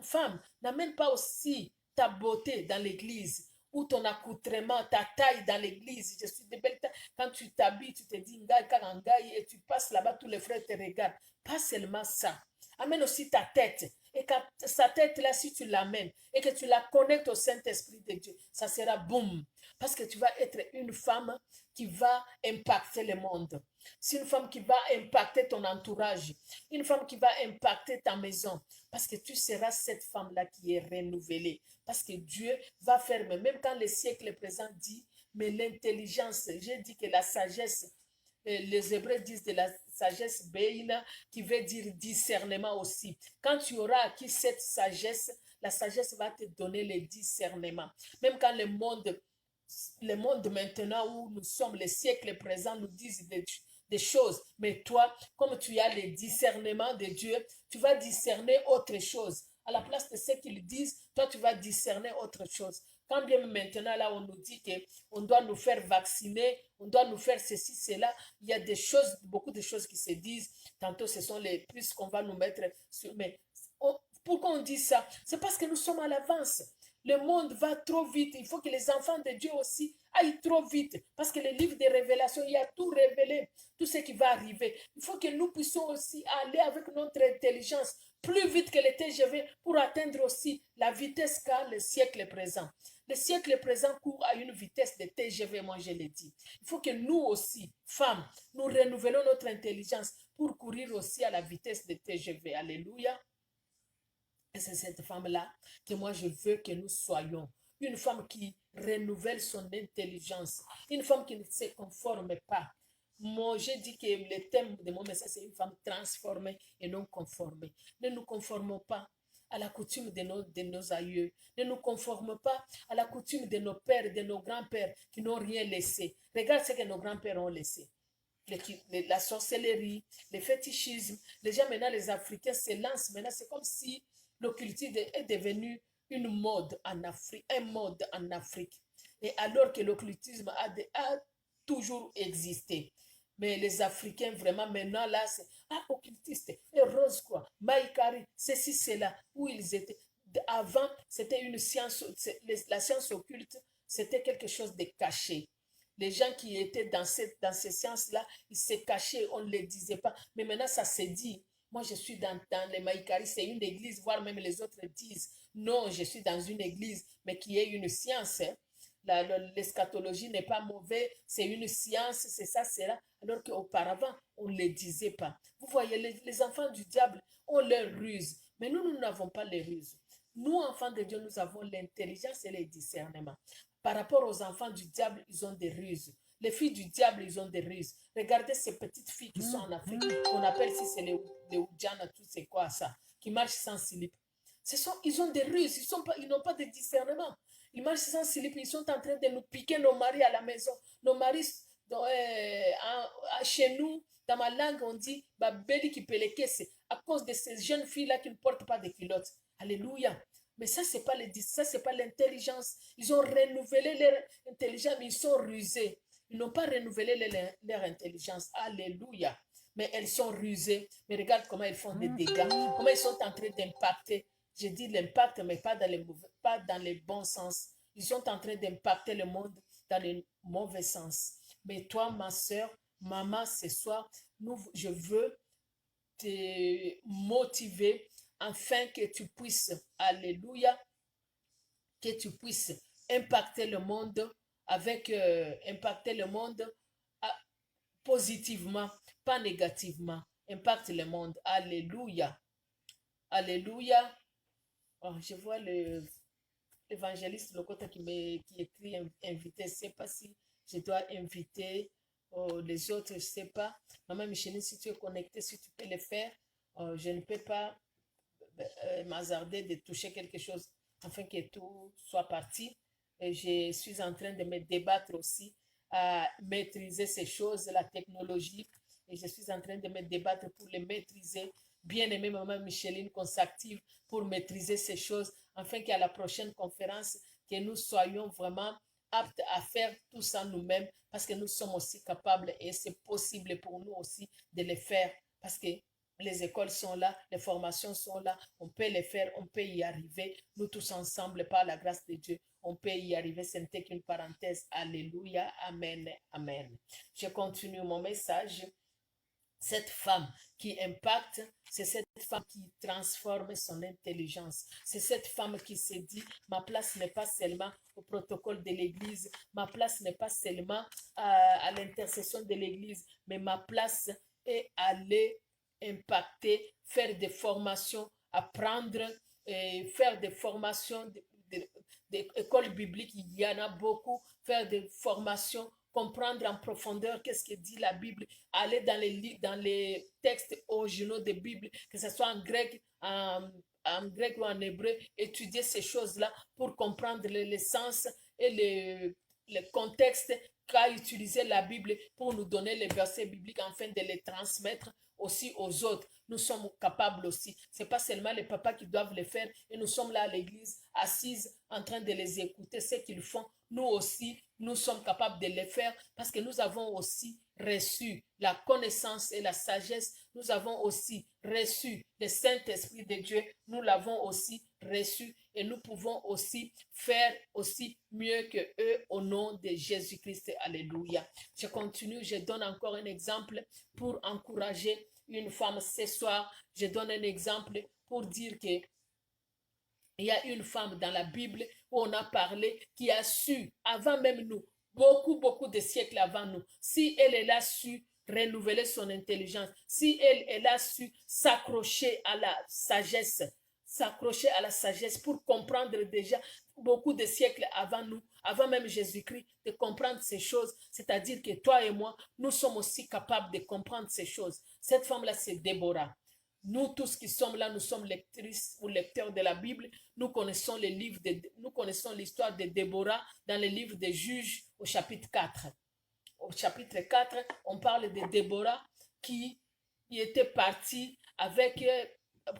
femme, n'amène pas aussi ta beauté dans l'église ou ton accoutrement, ta taille dans l'église. Je suis de belle taille. Quand tu t'habilles, tu te dis ngai karangai et tu passes là-bas, tous les frères te regardent. Pas seulement ça. Amène aussi ta tête. Et quand sa tête-là, si tu l'amènes et que tu la connectes au Saint-Esprit de Dieu, ça sera boum. Parce que tu vas être une femme qui va impacter le monde. C'est une femme qui va impacter ton entourage. Une femme qui va impacter ta maison. Parce que tu seras cette femme-là qui est renouvelée. Parce que Dieu va faire, même quand le siècle présent dit, mais l'intelligence, j'ai dit que la sagesse, les Hébreux disent de la sagesse Beina, qui veut dire discernement aussi. Quand tu auras acquis cette sagesse, la sagesse va te donner le discernement. Même quand le monde maintenant où nous sommes, les siècles présents nous disent des choses, mais toi, comme tu as le discernement de Dieu, tu vas discerner autre chose. À la place de ce qu'ils disent, toi, tu vas discerner autre chose. Quand bien maintenant, là, on nous dit qu'on doit nous faire vacciner, on doit nous faire ceci, cela, il y a des choses, beaucoup de choses qui se disent. Tantôt, ce sont les plus qu'on va nous mettre sur. Mais pourquoi on dit ça? C'est parce que nous sommes à l'avance. Le monde va trop vite. Il faut que les enfants de Dieu aussi aillent trop vite. Parce que le livre des révélations, il y a tout révélé, tout ce qui va arriver. Il faut que nous puissions aussi aller avec notre intelligence plus vite que le TGV pour atteindre aussi la vitesse qu'a le siècle présent. Le siècle présent court à une vitesse de TGV, moi je l'ai dit. Il faut que nous aussi, femmes, nous renouvelons notre intelligence pour courir aussi à la vitesse de TGV. Alléluia. Et c'est cette femme-là que moi je veux que nous soyons. Une femme qui renouvelle son intelligence. Une femme qui ne se conforme pas. Moi, j'ai dit que le thème de mon message, c'est une femme transformée et non conformée. Ne nous conformons pas à la coutume de nos aïeux. Ne nous conformons pas à la coutume de nos pères et de nos grands-pères qui n'ont rien laissé. Regarde ce que nos grands-pères ont laissé. La sorcellerie, le fétichisme. Les gens maintenant, les Africains se lancent maintenant. C'est comme si l'occultisme est devenu une mode en Afrique, un mode en Afrique. Et alors que l'occultisme a toujours existé. Mais les Africains, vraiment, maintenant, là, c'est occultiste, et rose, quoi, Maïkari, ceci, cela, où ils étaient. Avant, c'était une science, la science occulte, c'était quelque chose de caché. Les gens qui étaient dans ces sciences-là, ils se cachaient, on ne les disait pas. Mais maintenant, ça se dit. Moi, je suis dans les Maïkari, c'est une église, voire même les autres disent, non, je suis dans une église, mais qui est une science. Hein. L'eschatologie n'est pas mauvais, c'est une science, c'est ça, c'est là. Alors qu'auparavant, on ne les disait pas. Vous voyez, les enfants du diable ont leurs ruses, mais nous n'avons pas les ruses. Nous, enfants de Dieu, nous avons l'intelligence et le discernement. Par rapport aux enfants du diable, ils ont des ruses. Les filles du diable, ils ont des ruses. Regardez ces petites filles qui sont en Afrique, qu'on appelle si c'est les Oudjana, tout c'est quoi ça, qui marchent sans slip. Ils ont des ruses, ils n'ont pas de discernement. Ils marchent sans slip, ils sont en train de nous piquer nos maris à la maison. Nos maris, chez nous, dans ma langue, on dit Babeli qui peleke, c'est à cause de ces jeunes filles-là qui ne portent pas de culottes. Alléluia. Mais ça, c'est pas l'intelligence. Ils ont renouvelé leur intelligence, mais ils sont rusés. Ils n'ont pas renouvelé leur intelligence. Alléluia. Mais elles sont rusées. Mais regarde comment elles font des dégâts. Comment ils sont en train d'impacter. Je dis l'impact, mais pas dans les bons sens. Ils sont en train d'impacter le monde dans les mauvais sens. Mais toi, ma soeur, maman, ce soir, je veux te motiver afin que tu puisses, alléluia, que tu puisses impacter le monde impacter le monde ah, positivement, pas négativement. Impacte le monde. Alléluia. Alléluia. Oh, je vois l'évangéliste Lokota qui écrit invité. Je ne sais pas si je dois inviter les autres, je ne sais pas. Maman Micheline, si tu es connecté, si tu peux le faire, je ne peux pas m'hasarder de toucher quelque chose afin que tout soit parti. Et je suis en train de me débattre aussi à maîtriser ces choses, la technologie. Et je suis en train de me débattre pour les maîtriser. Bien aimé maman Micheline, qu'on s'active pour maîtriser ces choses, afin qu'à la prochaine conférence, que nous soyons vraiment aptes à faire tout ça nous-mêmes, parce que nous sommes aussi capables et c'est possible pour nous aussi de le faire, parce que les écoles sont là, les formations sont là, on peut les faire, on peut y arriver. Nous tous ensemble, par la grâce de Dieu, on peut y arriver. Ce n'était qu'une parenthèse. Alléluia, amen, amen. Je continue mon message. Cette femme qui impacte, c'est cette femme qui transforme son intelligence. C'est cette femme qui se dit, ma place n'est pas seulement au protocole de l'Église, ma place n'est pas seulement à l'intercession de l'Église, mais ma place est aller impacter, faire des formations, apprendre, faire des formations, des écoles bibliques, il y en a beaucoup, faire des formations, comprendre en profondeur qu'est-ce que dit la Bible, aller dans les textes originaux de Bible, que ce soit en grec, en grec ou en hébreu, étudier ces choses-là pour comprendre les sens et le contexte qu'a utilisé la Bible pour nous donner les versets bibliques afin de les transmettre aussi aux autres. Nous sommes capables aussi. Ce n'est pas seulement les papas qui doivent le faire et nous sommes là à l'église, assises, en train de les écouter, ce qu'ils font. Nous aussi, nous sommes capables de le faire parce que nous avons aussi reçu la connaissance et la sagesse. Nous avons aussi reçu le Saint-Esprit de Dieu. Nous l'avons aussi reçu et nous pouvons aussi faire aussi mieux que eux au nom de Jésus-Christ. Alléluia. Je continue, je donne encore un exemple pour encourager une femme ce soir. Je donne un exemple pour dire que il y a une femme dans la Bible où on a parlé qui a su, avant même nous, beaucoup de siècles avant nous, si elle a su renouveler son intelligence, si elle a su s'accrocher à la sagesse pour comprendre déjà beaucoup de siècles avant nous, avant même Jésus-Christ, de comprendre ces choses. C'est-à-dire que toi et moi, nous sommes aussi capables de comprendre ces choses. Cette femme-là, c'est Déborah. Nous tous qui sommes là, nous sommes lectrices ou lecteurs de la Bible. Nous connaissons nous connaissons l'histoire de Déborah dans le livre des Juges au chapitre 4. Au chapitre 4, on parle de Déborah qui était partie avec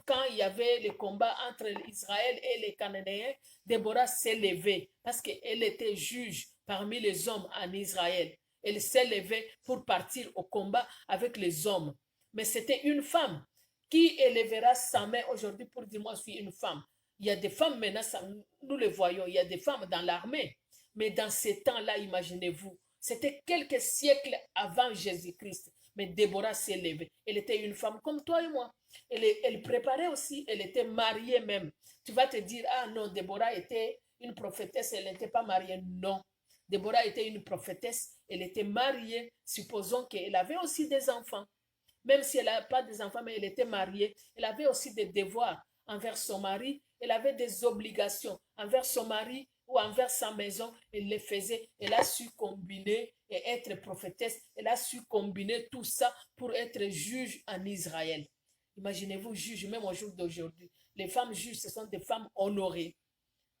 quand il y avait le combat entre Israël et les Cananéens. Déborah s'est levée parce qu'elle était juge parmi les hommes en Israël. Elle s'est levée pour partir au combat avec les hommes. Mais c'était une femme qui élèvera sa main aujourd'hui pour dire moi je suis une femme. Il y a des femmes maintenant, nous le voyons, il y a des femmes dans l'armée. Mais dans ces temps-là, imaginez-vous, c'était quelques siècles avant Jésus-Christ. Mais Déborah s'est levée. Elle était une femme comme toi et moi. Elle préparait aussi, elle était mariée même. Tu vas te dire, ah non, Déborah était une prophétesse, elle n'était pas mariée. Non. Déborah était une prophétesse, elle était mariée. Supposons qu'elle avait aussi des enfants. Même si elle n'a pas des enfants, mais elle était mariée. Elle avait aussi des devoirs envers son mari. Elle avait des obligations envers son mari ou envers sa maison. Elle les faisait. Elle a su combiner et être prophétesse. Elle a su combiner tout ça pour être juge en Israël. Imaginez-vous, juge, même au jour d'aujourd'hui. Les femmes juges, ce sont des femmes honorées.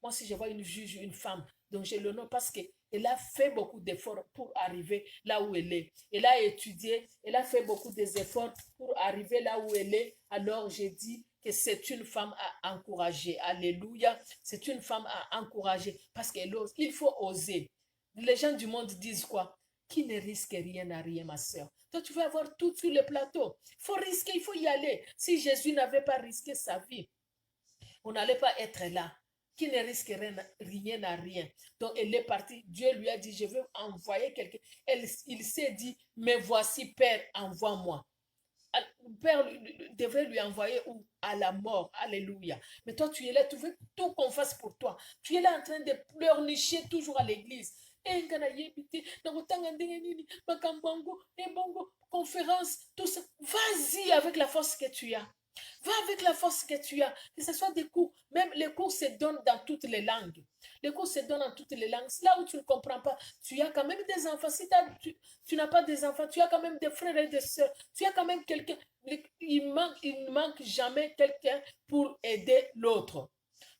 Moi, si je vois une juge, une femme, donc je l'honore parce qu'elle a fait beaucoup d'efforts pour arriver là où elle est. Elle a étudié, elle a fait beaucoup d'efforts pour arriver là où elle est. Alors, j'ai dit que c'est une femme à encourager. Alléluia. C'est une femme à encourager parce qu'elle ose. Il faut oser. Les gens du monde disent quoi? Qui ne risque rien n'a rien, ma soeur. Toi, tu veux avoir tout sur le plateau. Il faut risquer, il faut y aller. Si Jésus n'avait pas risqué sa vie, on n'allait pas être là. Qui ne risque rien n'a rien. Donc, elle est partie. Dieu lui a dit, je veux envoyer quelqu'un. Il s'est dit, mais voici, Père, envoie-moi. Le Père devrait lui envoyer où? À la mort. Alléluia. Mais toi, tu es là, tu veux tout qu'on fasse pour toi. Tu es là en train de pleurnicher toujours à l'église. Conférence, tout ça. Vas-y avec la force que tu as. Va avec la force que tu as. Que ce soit des cours. Même les cours se donnent dans toutes les langues. Les cours se donnent dans toutes les langues. Là où tu ne comprends pas, tu as quand même des enfants. Si tu n'as pas des enfants, tu as quand même des frères et des sœurs. Tu as quand même quelqu'un. Il ne manque jamais quelqu'un pour aider l'autre.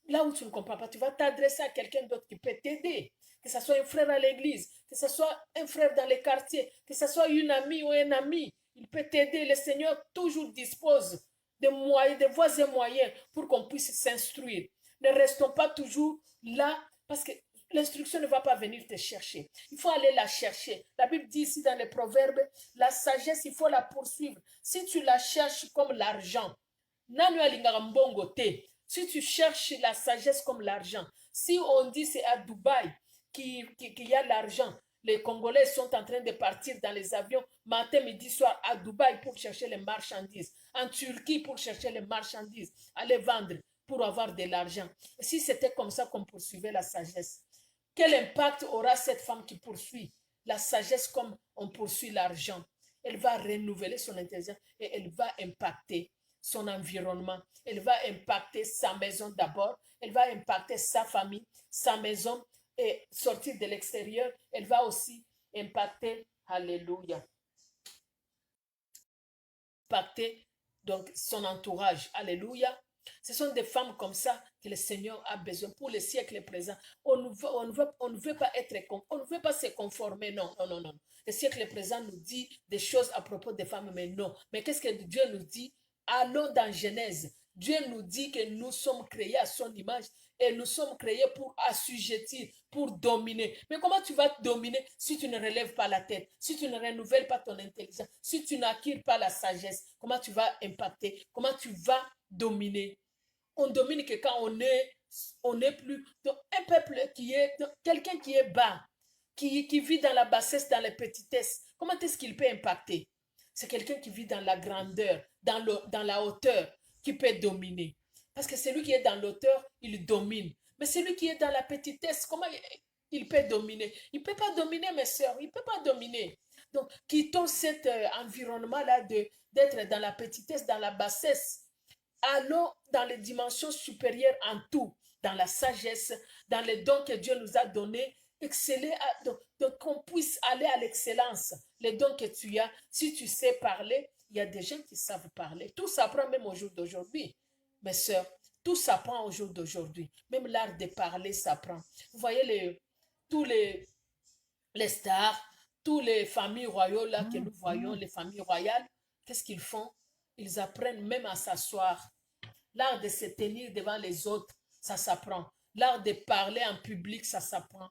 Là où tu ne comprends pas, tu vas t'adresser à quelqu'un d'autre qui peut t'aider. Que ce soit un frère à l'église, que ce soit un frère dans les quartiers, que ce soit une amie ou un ami. Il peut t'aider. Le Seigneur toujours dispose de moyens, de voies et moyens pour qu'on puisse s'instruire. Ne restons pas toujours là parce que l'instruction ne va pas venir te chercher. Il faut aller la chercher. La Bible dit ici dans les Proverbes, la sagesse, il faut la poursuivre. Si tu la cherches comme l'argent, si tu cherches la sagesse comme l'argent, si on dit c'est à Dubaï qu'il y a l'argent, les Congolais sont en train de partir dans les avions matin, midi, soir à Dubaï pour chercher les marchandises, en Turquie pour chercher les marchandises, aller vendre pour avoir de l'argent. Si c'était comme ça qu'on poursuivait la sagesse, quel impact aura cette femme qui poursuit la sagesse comme on poursuit l'argent? Elle va renouveler son intelligence et elle va impacter son environnement. Elle va impacter sa maison d'abord. Elle va impacter sa famille, sa maison et sortir de l'extérieur. Elle va aussi impacter, alléluia, impacter donc son entourage. Alléluia. Ce sont des femmes comme ça que le Seigneur a besoin pour le siècle présent. On ne veut pas être, on ne veut pas se conformer, non, non, non, non. Le siècle présent nous dit des choses à propos des femmes, mais non. Mais qu'est-ce que Dieu nous dit? Allons dans Genèse. Dieu nous dit que nous sommes créés à son image et nous sommes créés pour assujettir, pour dominer. Mais comment tu vas dominer si tu ne relèves pas la tête, si tu ne renouvelles pas ton intelligence, si tu n'acquiers pas la sagesse? Comment tu vas impacter? Comment tu vas dominer? On domine que quand on est plus. Donc, un peuple qui est, quelqu'un qui est bas, qui vit dans la bassesse, dans la petitesse, comment est-ce qu'il peut impacter? C'est quelqu'un qui vit dans la grandeur, dans la hauteur, qui peut dominer. Parce que celui qui est dans l'auteur, il domine. Mais celui qui est dans la petitesse, comment il peut dominer? Il ne peut pas dominer, mes soeurs, il ne peut pas dominer. Donc, quittons cet environnement-là d'être dans la petitesse, dans la bassesse. Allons dans les dimensions supérieures en tout, dans la sagesse, dans les dons que Dieu nous a donnés, exceller, donc qu'on puisse aller à l'excellence. Les dons que tu as, si tu sais parler, il y a des gens qui savent parler. Tout s'apprend même au jour d'aujourd'hui. Mes sœurs, tout s'apprend au jour d'aujourd'hui. Même l'art de parler s'apprend. Vous voyez tous les stars, toutes les familles royales là, que nous voyons, les familles royales, qu'est-ce qu'ils font? Ils apprennent même à s'asseoir. L'art de se tenir devant les autres, ça s'apprend. L'art de parler en public, ça s'apprend.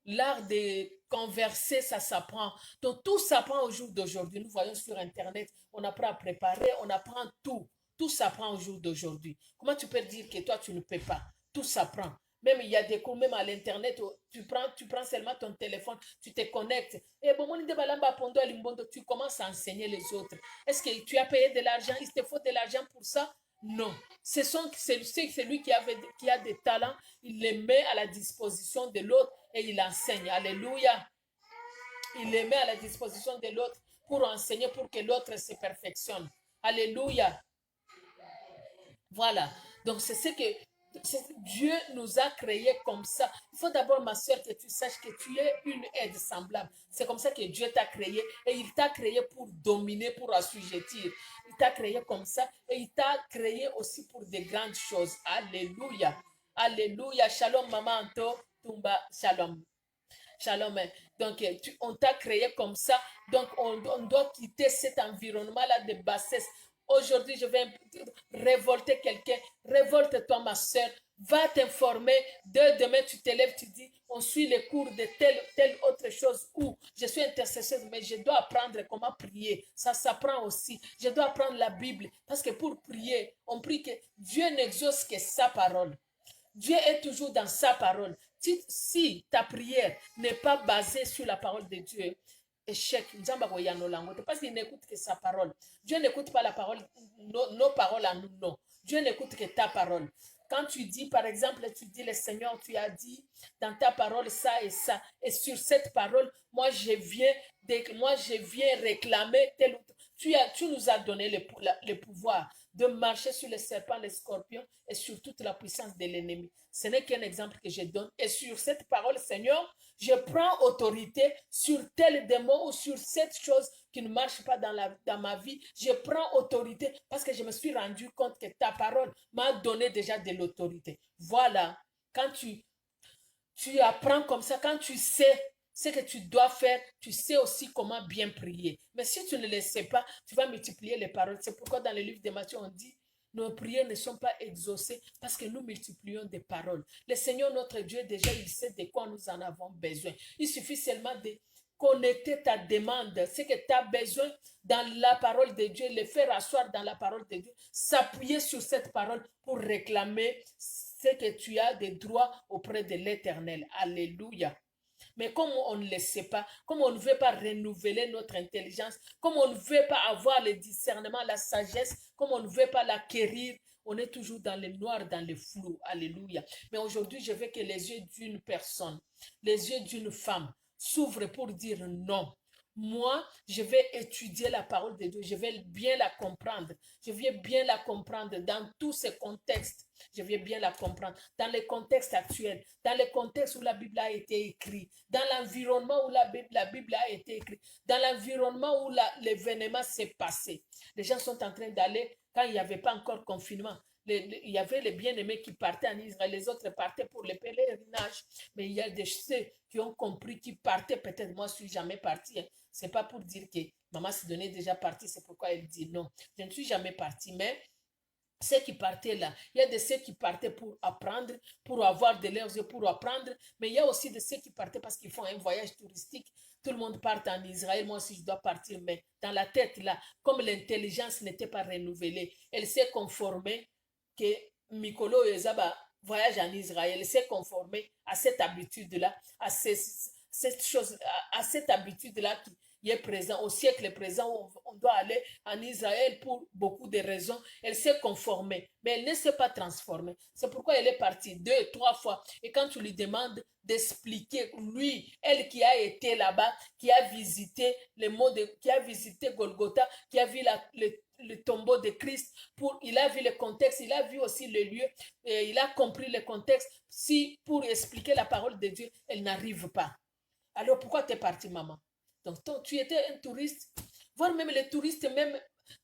L'art de converser, ça s'apprend. Donc tout s'apprend au jour d'aujourd'hui. Nous voyons sur Internet, on apprend à préparer, on apprend tout. Tout s'apprend au jour d'aujourd'hui. Comment tu peux dire que toi, tu ne peux pas? Tout s'apprend. Même il y a des cours, même à l'internet, tu prends seulement ton téléphone, tu te connectes. Et bon, tu commences à enseigner les autres. Est-ce que tu as payé de l'argent? Il te faut de l'argent pour ça? Non. C'est celui qui a des talents, il les met à la disposition de l'autre et il enseigne. Alléluia. Il les met à la disposition de l'autre pour enseigner, pour que l'autre se perfectionne. Alléluia. Voilà. Donc, c'est ce que Dieu nous a créés comme ça. Il faut d'abord, ma soeur, que tu saches que tu es une aide semblable. C'est comme ça que Dieu t'a créé et il t'a créé pour dominer, pour assujettir. Il t'a créé comme ça et il t'a créé aussi pour des grandes choses. Alléluia. Alléluia. Shalom, maman Anto. Tumba, shalom. Shalom. Donc, on t'a créé comme ça. Donc, on doit quitter cet environnement-là de bassesse. Aujourd'hui, je vais révolter quelqu'un. Révolte-toi, ma soeur. Va t'informer. Demain, tu te lèves, tu dis, on suit les cours de telle autre chose, ou je suis intercesseur, mais je dois apprendre comment prier. Ça s'apprend aussi. Je dois apprendre la Bible. Parce que pour prier, on prie que Dieu n'exauce que sa parole. Dieu est toujours dans sa parole. Si ta prière n'est pas basée sur la parole de Dieu, échec. Parce qu'il n'écoute que sa parole. Dieu n'écoute pas la parole, nos paroles à nous, non. Dieu n'écoute que ta parole. Quand tu dis, par exemple, tu dis, le Seigneur, tu as dit dans ta parole ça et ça. Et sur cette parole, moi, je viens réclamer tel autre. Tu nous as donné le pouvoir de marcher sur les serpents, les scorpions et sur toute la puissance de l'ennemi. Ce n'est qu'un exemple que je donne. Et sur cette parole, Seigneur, je prends autorité sur tel démon ou sur cette chose qui ne marche pas dans ma vie. Je prends autorité parce que je me suis rendu compte que ta parole m'a donné déjà de l'autorité. Voilà, quand tu apprends comme ça, quand tu sais ce que tu dois faire, tu sais aussi comment bien prier. Mais si tu ne le sais pas, tu vas multiplier les paroles. C'est pourquoi dans le livre de Matthieu, on dit, nos prières ne sont pas exaucées parce que nous multiplions des paroles. Le Seigneur, notre Dieu, déjà, il sait de quoi nous en avons besoin. Il suffit seulement de connecter ta demande, ce que tu as besoin dans la parole de Dieu, le faire asseoir dans la parole de Dieu, s'appuyer sur cette parole pour réclamer ce que tu as de droit auprès de l'Éternel. Alléluia. Mais comme on ne le sait pas, comme on ne veut pas renouveler notre intelligence, comme on ne veut pas avoir le discernement, la sagesse, comme on ne veut pas l'acquérir, on est toujours dans le noir, dans le flou. Alléluia. Mais aujourd'hui, je veux que les yeux d'une personne, les yeux d'une femme s'ouvrent pour dire non. Moi, je vais étudier la parole de Dieu, je vais bien la comprendre, je vais bien la comprendre dans tous ces contextes, je vais bien la comprendre dans les contextes actuels, dans les contextes où la Bible a été écrite, dans l'environnement où la Bible a été écrite, dans l'environnement où l'événement s'est passé. Les gens sont en train d'aller, quand il n'y avait pas encore confinement, il y avait les bien-aimés qui partaient en Israël, les autres partaient pour le pèlerinage, mais il y a ceux qui ont compris qui partaient, peut-être moi je ne suis jamais parti, hein. C'est pas pour dire que maman Sidonie est déjà partie, c'est pourquoi elle dit non. Je ne suis jamais partie, mais ceux qui partaient là, il y a de ceux qui partaient pour apprendre, pour avoir de leurs yeux, pour apprendre, mais il y a aussi de ceux qui partaient parce qu'ils font un voyage touristique. Tout le monde part en Israël, moi aussi je dois partir, mais dans la tête là, comme l'intelligence n'était pas renouvelée, elle s'est conformée que Mikolo et Zaba voyagent en Israël, elle s'est conformée à cette habitude-là, cette chose, à cette habitude-là qui est présent au siècle présent, on doit aller en Israël pour beaucoup de raisons. Elle s'est conformée, mais elle ne s'est pas transformée. C'est pourquoi elle est partie 2, 3 fois. Et quand tu lui demandes d'expliquer, lui, elle qui a été là-bas, qui a visité qui a visité Golgotha, qui a vu le tombeau de Christ, il a vu le contexte, il a vu aussi le lieu, et il a compris le contexte. Si pour expliquer la parole de Dieu, elle n'arrive pas. Alors pourquoi tu es parti, maman? Donc tu étais un touriste, voire même les touristes, même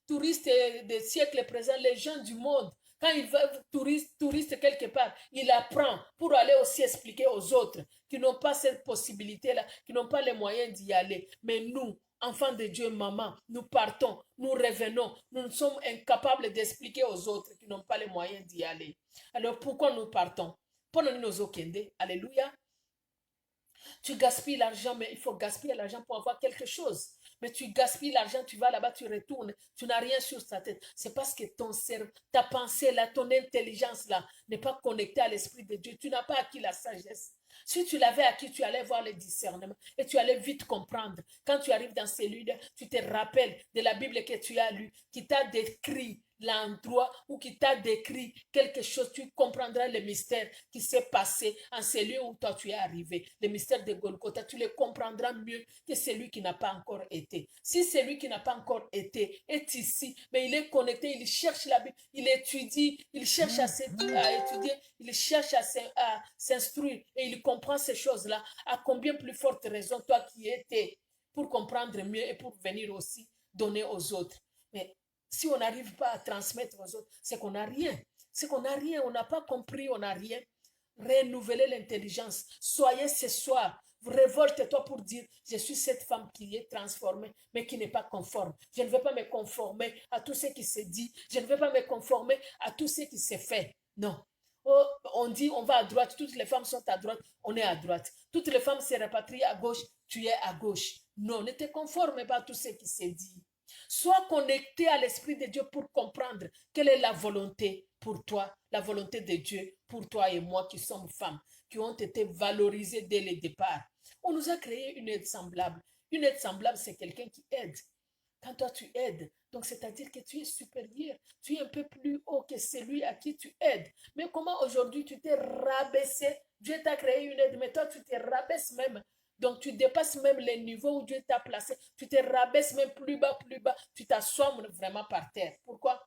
touristes des siècles présents, les gens du monde, quand il va touriste quelque part, il apprend pour aller aussi expliquer aux autres qui n'ont pas cette possibilité-là, qui n'ont pas les moyens d'y aller. Mais nous, enfants de Dieu, maman, nous partons, nous revenons, nous sommes incapables d'expliquer aux autres qui n'ont pas les moyens d'y aller. Alors pourquoi nous partons? Pour nous okende, alléluia. Tu gaspilles l'argent, mais il faut gaspiller l'argent pour avoir quelque chose. Mais tu gaspilles l'argent, tu vas là-bas, tu retournes, tu n'as rien sur ta tête. C'est parce que ton cerveau, ta pensée là, ton intelligence là, n'est pas connectée à l'Esprit de Dieu. Tu n'as pas acquis la sagesse. Si tu l'avais acquis, tu allais voir le discernement et tu allais vite comprendre. Quand tu arrives dans ces lieux, tu te rappelles de la Bible que tu as lue, qui t'a décrit l'endroit ou qui t'a décrit quelque chose, tu comprendras le mystère qui s'est passé en ces lieux où toi tu es arrivé. Le mystère de Golgotha, tu le comprendras mieux que celui qui n'a pas encore été. Si celui qui n'a pas encore été est ici, mais il est connecté, il cherche la Bible, il étudie, il cherche à étudier, il cherche à s'instruire et il comprend ces choses-là, à combien plus forte raison toi qui étais pour comprendre mieux et pour venir aussi donner aux autres. Mais si on n'arrive pas à transmettre aux autres, c'est qu'on n'a rien. C'est qu'on n'a rien, on n'a pas compris, on n'a rien. Renouvelez l'intelligence. Soyez ce soir, révolte-toi pour dire, je suis cette femme qui est transformée, mais qui n'est pas conforme. Je ne veux pas me conformer à tout ce qui se dit. Je ne veux pas me conformer à tout ce qui se fait. Non. Oh, on dit, on va à droite, toutes les femmes sont à droite, on est à droite. Toutes les femmes se rapatrient à gauche, tu es à gauche. Non, ne te conforme pas à tout ce qui se dit. Sois connecté à l'Esprit de Dieu pour comprendre quelle est la volonté pour toi, la volonté de Dieu pour toi et moi qui sommes femmes, qui ont été valorisées dès le départ. On nous a créé une aide semblable. Une aide semblable, c'est quelqu'un qui aide. Quand toi tu aides, donc c'est-à-dire que tu es supérieur, tu es un peu plus haut que celui à qui tu aides. Mais comment aujourd'hui tu t'es rabaissé? Dieu t'a créé une aide, mais toi tu te rabaisses même. Donc tu dépasses même les niveaux où Dieu t'a placé. Tu te rabaisses même plus bas, tu t'assois vraiment par terre. Pourquoi?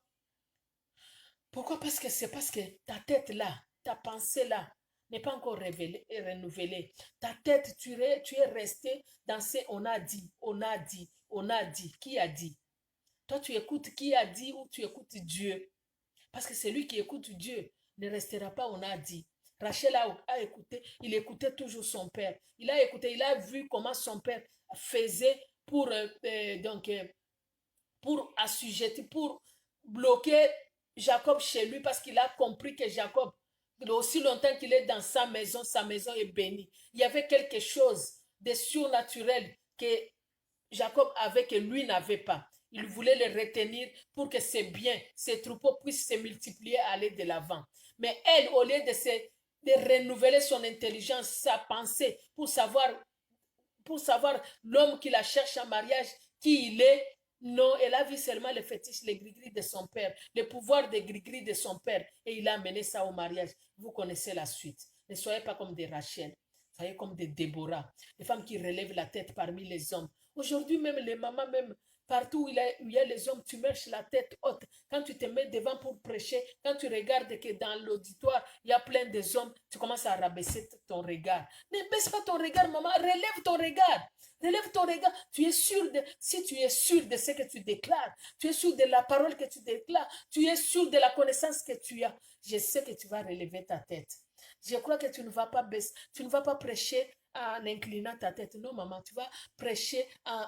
Pourquoi? Parce que ta tête là, ta pensée là, n'est pas encore révélée et renouvelée. Ta tête, tu es resté dans ce on a dit, on a dit, on a dit. Qui a dit? Toi, tu écoutes qui a dit ou tu écoutes Dieu? Parce que celui qui écoute Dieu ne restera pas on a dit. Rachel a écouté, il écoutait toujours son père. Il a écouté, il a vu comment son père faisait pour assujettir, pour bloquer Jacob chez lui parce qu'il a compris que Jacob, aussi longtemps qu'il est dans sa maison est bénie. Il y avait quelque chose de surnaturel que Jacob avait que lui n'avait pas. Il voulait le retenir pour que ses biens, ses troupeaux puissent se multiplier, aller de l'avant. Mais elle, au lieu de renouveler son intelligence, sa pensée, pour savoir l'homme qui la cherche en mariage, qui il est, non, elle a vu seulement le fétiche, les gris-gris de son père, le pouvoir des gris-gris de son père, et il a amené ça au mariage. Vous connaissez la suite. Ne soyez pas comme des Rachel, soyez comme des Déborah, des femmes qui relèvent la tête parmi les hommes. Aujourd'hui, même les mamans, même partout où il y a les hommes, tu marches la tête haute. Quand tu te mets devant pour prêcher, quand tu regardes que dans l'auditoire, il y a plein de hommes, tu commences à rabaisser ton regard. Ne baisse pas ton regard, maman, relève ton regard. Relève ton regard. Si tu es sûr de ce que tu déclares, tu es sûr de la parole que tu déclares, tu es sûr de la connaissance que tu as, je sais que tu vas relever ta tête. Je crois que tu ne vas pas baisser, tu ne vas pas prêcher en inclinant ta tête. Non, maman, tu vas prêcher en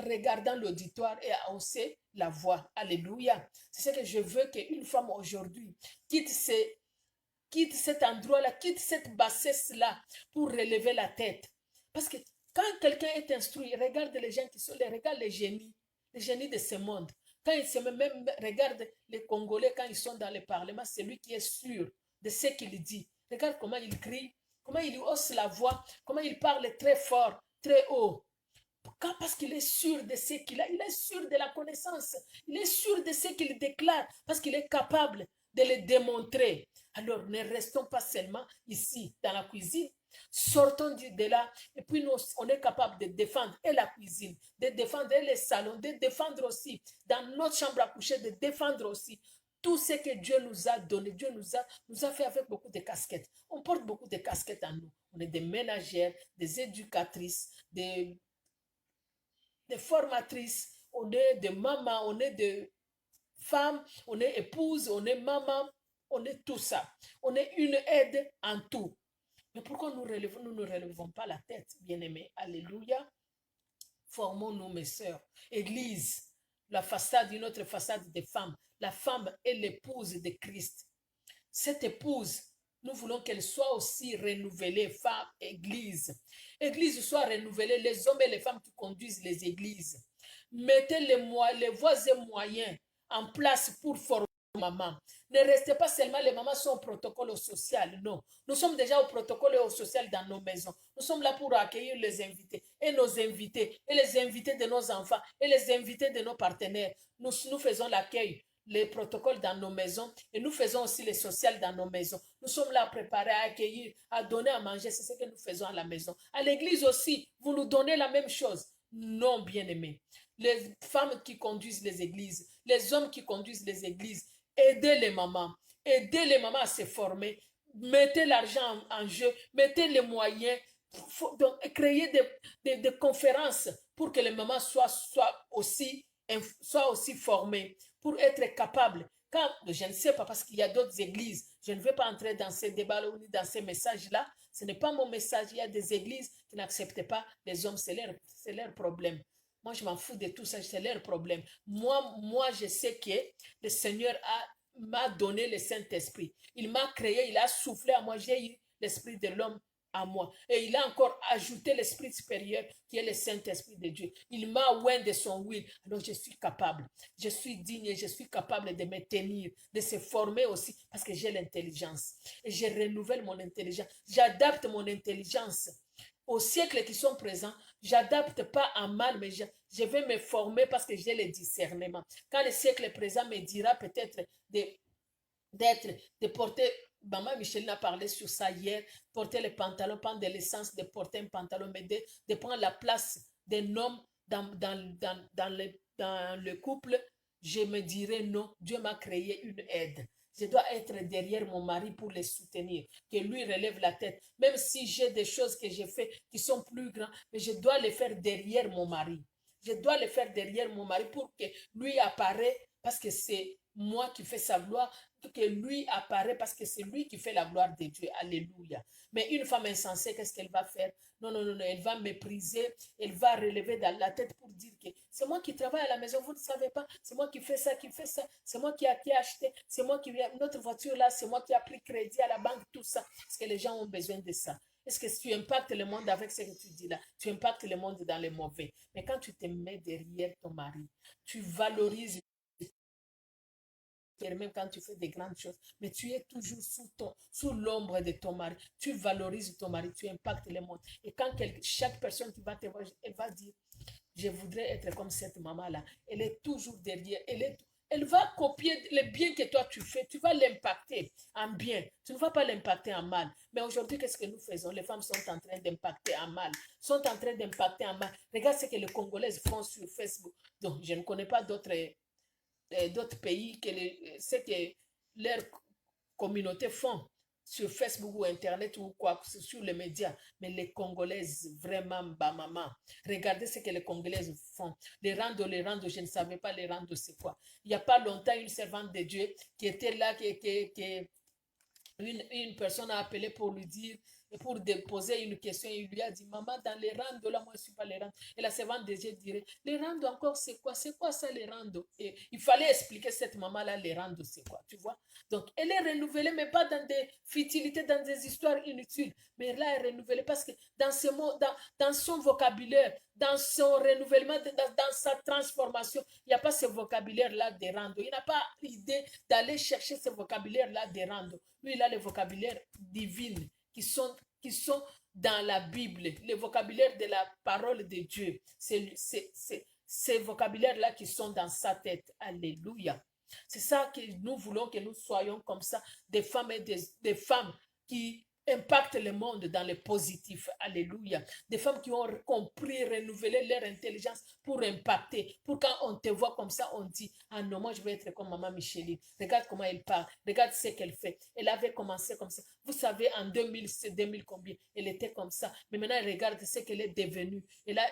regardant l'auditoire et à hausser la voix. Alléluia. C'est ce que je veux qu'une femme aujourd'hui quitte cet endroit-là, quitte cette bassesse-là pour relever la tête. Parce que quand quelqu'un est instruit, regarde les gens qui sont, regarde les génies de ce monde. Quand ils se même regarde les Congolais quand ils sont dans le Parlement, c'est lui qui est sûr de ce qu'il dit. Regarde comment il crie, comment il hausse la voix, comment il parle très fort, très haut. Parce qu'il est sûr de ce qu'il a, il est sûr de la connaissance, il est sûr de ce qu'il déclare, parce qu'il est capable de le démontrer. Alors ne restons pas seulement ici dans la cuisine, sortons de là et puis nous, on est capable de défendre et la cuisine, de défendre et les salons, de défendre aussi dans notre chambre à coucher, de défendre aussi tout ce que Dieu nous a donné. Dieu nous a fait avec beaucoup de casquettes. On porte beaucoup de casquettes en nous. On est des ménagères, des éducatrices, des formatrices, on est des mamans, on est des femmes, on est épouse, on est maman, on est tout ça. On est une aide en tout. Mais pourquoi nous ne relevons pas la tête, bien-aimés? Alléluia. Formons-nous, mes sœurs. Église, la façade, une autre façade des femmes. La femme est l'épouse de Christ. Cette épouse, nous voulons qu'elle soit aussi renouvelée, femme, église. Église soit renouvelée, les hommes et les femmes qui conduisent les églises. Mettez les voies et moyens en place pour former les mamans. Ne restez pas seulement les mamans sont au protocole social, non. Nous sommes déjà au protocole social dans nos maisons. Nous sommes là pour accueillir les invités et nos invités et les invités de nos enfants et les invités de nos partenaires. Nous faisons l'accueil, les protocoles dans nos maisons et nous faisons aussi les sociales dans nos maisons. Nous sommes là préparés à accueillir, à donner à manger. C'est ce que nous faisons à la maison. À l'église aussi, vous nous donnez la même chose. Non, bien-aimés. Les femmes qui conduisent les églises, les hommes qui conduisent les églises, aidez les mamans à se former. Mettez l'argent en jeu, mettez les moyens. Donc, créer des conférences pour que les mamans soient aussi formées, pour être capables. quand, je ne sais pas, parce qu'il y a d'autres églises, je ne vais pas entrer dans ces débats-là ou dans ces messages-là. Ce n'est pas mon message. Il y a des églises qui n'acceptent pas les hommes, c'est leur problème. Moi, je m'en fous de tout ça, c'est leur problème. Moi, je sais que le Seigneur m'a donné le Saint-Esprit. Il m'a créé, il a soufflé à moi, j'ai eu l'Esprit de l'homme à moi. Et il a encore ajouté l'Esprit supérieur qui est le Saint-Esprit de Dieu. Il m'a oint de son will. Alors je suis capable. Je suis digne et je suis capable de me tenir, de se former aussi parce que j'ai l'intelligence. Et je renouvelle mon intelligence. J'adapte mon intelligence aux siècles qui sont présents. J'adapte pas en mal, mais je vais me former parce que j'ai le discernement. Quand le siècle présent me dira peut-être de porter, maman Micheline a parlé sur ça hier, porter les pantalons, prendre de l'essence, de porter un pantalon, mais de prendre la place d'un homme dans le couple, je me dirais non, Dieu m'a créé une aide. Je dois être derrière mon mari pour le soutenir, que lui relève la tête. Même si j'ai des choses que j'ai fait qui sont plus grandes, mais je dois les faire derrière mon mari. Je dois le faire derrière mon mari pour que lui apparaisse parce que c'est moi qui fais sa gloire, que lui apparaît parce que c'est lui qui fait la gloire de Dieu. Alléluia. Mais une femme insensée, qu'est-ce qu'elle va faire? Non, non, non, non, elle va mépriser, elle va relever dans la tête pour dire que c'est moi qui travaille à la maison, vous ne savez pas, c'est moi qui fais ça, c'est moi qui a acheté, c'est moi qui notre voiture là, c'est moi qui a pris crédit à la banque, tout ça. Parce que les gens ont besoin de ça. Est-ce que tu impactes le monde avec ce que tu dis là? Tu impactes le monde dans les mauvais. Mais quand tu te mets derrière ton mari, tu valorises même quand tu fais des grandes choses, mais tu es toujours sous l'ombre de ton mari. Tu valorises ton mari, tu impactes le monde. Et quand chaque personne qui va te voir, elle va dire, je voudrais être comme cette maman-là. Elle est toujours derrière. Elle va copier le bien que toi tu fais. Tu vas l'impacter en bien. Tu ne vas pas l'impacter en mal. Mais aujourd'hui, qu'est-ce que nous faisons? Les femmes sont en train d'impacter en mal. Sont en train d'impacter en mal. Regarde ce que les Congolaises font sur Facebook. Donc, je ne connais pas d'autres pays que ce que leurs communautés font sur Facebook ou Internet ou quoi, sur les médias. Mais les Congolaises, vraiment, bah maman, regardez ce que les Congolaises font. Les randos, je ne savais pas les randos, c'est quoi. Il n'y a pas longtemps, une servante de Dieu qui était là, une personne a appelé pour lui dire, pour déposer une question, il lui a dit, maman, dans les randos, là, moi, je ne suis pas les randos. Et la servante de Dieu dirait, les randos encore, c'est quoi? C'est quoi ça, les randos? Et il fallait expliquer à cette maman-là, les randos, c'est quoi, tu vois? Donc, elle est renouvelée, mais pas dans des futilités, dans des histoires inutiles. Mais là, elle est renouvelée parce que dans, ce mot, dans son vocabulaire, dans son renouvellement, dans sa transformation, il n'y a pas ce vocabulaire-là des randos. Il n'a pas l'idée d'aller chercher ce vocabulaire-là des randos. Lui, il a le vocabulaire divin qui sont dans la Bible, le vocabulaire de la parole de Dieu. C'est ces vocabulaires-là qui sont dans sa tête. Alléluia. C'est ça que nous voulons que nous soyons comme ça, des femmes et des femmes qui impactent le monde dans le positif. Alléluia. Des femmes qui ont compris, renouvelé leur intelligence pour impacter. Pour quand on te voit comme ça, on dit, ah non, moi je veux être comme maman Micheline. Regarde comment elle parle. Regarde ce qu'elle fait. Elle avait commencé comme ça. Vous savez, en 2000, c'est 2000 combien, elle était comme ça. Mais maintenant, regarde ce qu'elle est devenue. Et là,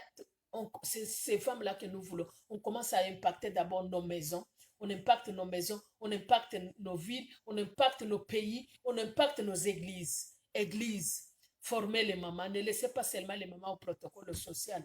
c'est ces femmes-là que nous voulons. On commence à impacter d'abord nos maisons. On impacte nos maisons, on impacte nos villes, on impacte nos pays, on impacte nos églises. Églises, formez les mamans. Ne laissez pas seulement les mamans au protocole social.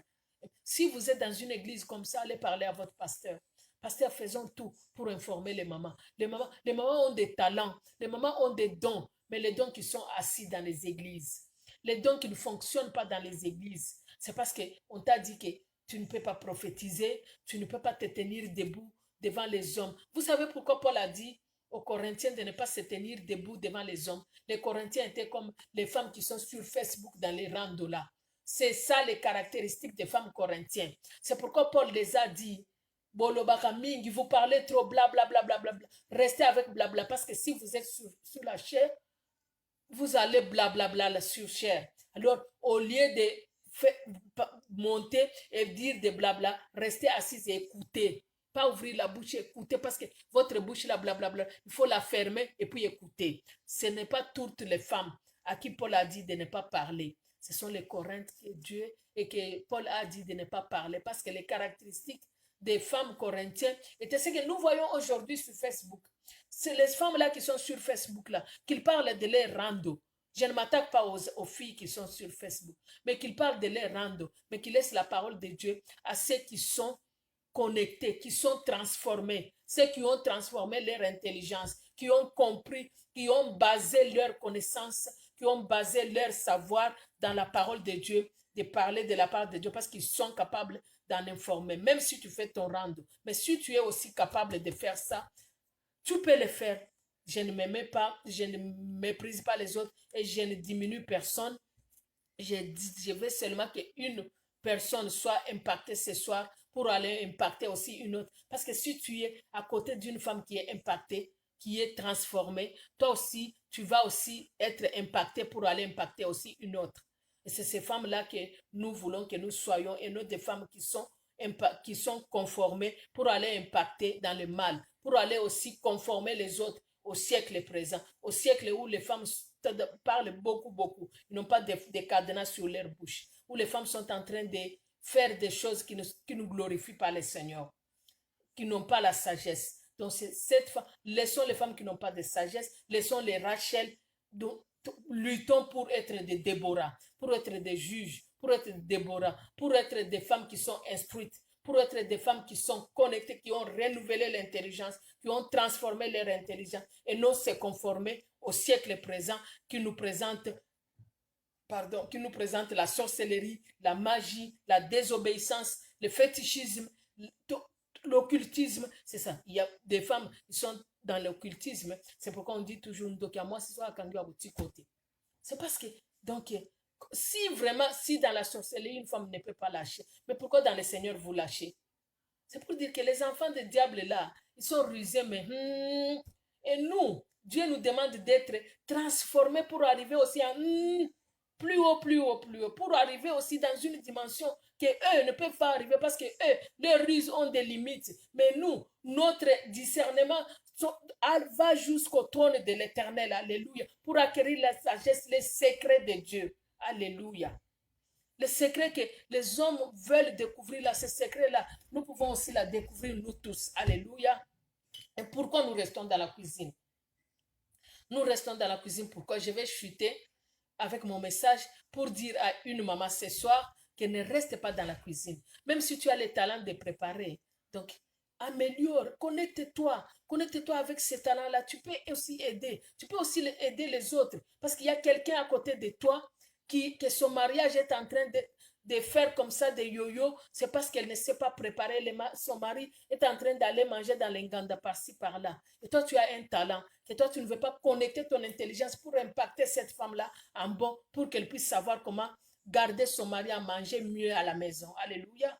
Si vous êtes dans une église comme ça, allez parler à votre pasteur. Pasteur, faisons tout pour informer les mamans. Les mamans ont des talents, les mamans ont des dons, mais les dons qui sont assis dans les églises. Les dons qui ne fonctionnent pas dans les églises. C'est parce qu'on t'a dit que tu ne peux pas prophétiser, tu ne peux pas te tenir debout devant les hommes. Vous savez pourquoi Paul a dit aux Corinthiens de ne pas se tenir debout devant les hommes? Les Corinthiens étaient comme les femmes qui sont sur Facebook dans les randos là. C'est ça les caractéristiques des femmes corinthiennes. C'est pourquoi Paul les a dit, Bolobaka mingi, vous parlez trop blablabla. Bla, bla, bla, bla. Restez avec blabla parce que si vous êtes sur la chair, vous allez blablabla la sur chair. Alors, au lieu de monter et dire des blabla, restez assis et écoutez. Pas ouvrir la bouche et écouter parce que votre bouche là, blablabla, il faut la fermer et puis écouter. Ce n'est pas toutes les femmes à qui Paul a dit de ne pas parler. Ce sont les Corinthes que Dieu et que Paul a dit de ne pas parler parce que les caractéristiques des femmes corinthiennes étaient ce que nous voyons aujourd'hui sur Facebook. C'est les femmes-là qui sont sur Facebook, là, qu'ils parlent de leurs rando. Je ne m'attaque pas aux filles qui sont sur Facebook, mais qu'ils parlent de leurs rando, mais qu'ils laissent la parole de Dieu à ceux qui sont connectés, qui sont transformés, ceux qui ont transformé leur intelligence, qui ont compris, qui ont basé leur connaissance, qui ont basé leur savoir dans la parole de Dieu, de parler de la parole de Dieu, parce qu'ils sont capables d'en informer, même si tu fais ton rando. Mais si tu es aussi capable de faire ça, tu peux le faire. Je ne m'aimais pas, je ne méprise pas les autres et je ne diminue personne. Je veux seulement qu'une personne soit impactée ce soir pour aller impacter aussi une autre. Parce que si tu es à côté d'une femme qui est impactée, qui est transformée, toi aussi, tu vas aussi être impacté pour aller impacter aussi une autre. Et c'est ces femmes-là que nous voulons que nous soyons et non des femmes qui sont conformées pour aller impacter dans le mal, pour aller aussi conformer les autres au siècle présent, au siècle où les femmes parlent beaucoup, beaucoup. Ils n'ont pas de cadenas sur leur bouche, où les femmes sont en train de faire des choses qui ne glorifient pas le Seigneur, qui n'ont pas la sagesse. Donc, cette femme, laissons les femmes qui n'ont pas de sagesse, laissons les Rachel, luttons pour être des Déborah, pour être des juges, pour être des Déborah, pour être des femmes qui sont instruites, pour être des femmes qui sont connectées, qui ont renouvelé l'intelligence, qui ont transformé leur intelligence et non se conformer au siècle présent qui nous présente la sorcellerie, la magie, la désobéissance, le fétichisme, l'occultisme. C'est ça. Il y a des femmes qui sont dans l'occultisme. C'est pourquoi on dit toujours, donc à moi, c'est soit à petit côté. C'est parce que, donc, si vraiment, si dans la sorcellerie, une femme ne peut pas lâcher, mais pourquoi dans le Seigneur vous lâchez? C'est pour dire que les enfants du diable là, ils sont rusés, mais et nous, Dieu nous demande d'être transformés pour arriver aussi à plus haut, plus haut, plus haut, pour arriver aussi dans une dimension que eux ne peuvent pas arriver parce que eux, leurs ruses ont des limites. Mais nous, notre discernement va jusqu'au trône de l'Éternel, alléluia, pour acquérir la sagesse, les secrets de Dieu, alléluia. Le secret que les hommes veulent découvrir là, ce secret-là, nous pouvons aussi la découvrir nous tous. Alléluia. Et pourquoi nous restons dans la cuisine? Nous restons dans la cuisine. Pourquoi? Je vais chuter avec mon message pour dire à une maman ce soir qu'elle ne reste pas dans la cuisine. Même si tu as le talent de préparer. Donc, améliore, connecte-toi avec ce talent-là. Tu peux aussi aider. Tu peux aussi aider les autres. Parce qu'il y a quelqu'un à côté de toi que son mariage est en train de faire comme ça des yo-yo, c'est parce qu'elle ne sait pas préparer. Son mari est en train d'aller manger dans l'enganda par-ci, par-là. Et toi, tu as un talent. Et toi, tu ne veux pas connecter ton intelligence pour impacter cette femme-là en bon, pour qu'elle puisse savoir comment garder son mari à manger mieux à la maison. Alléluia.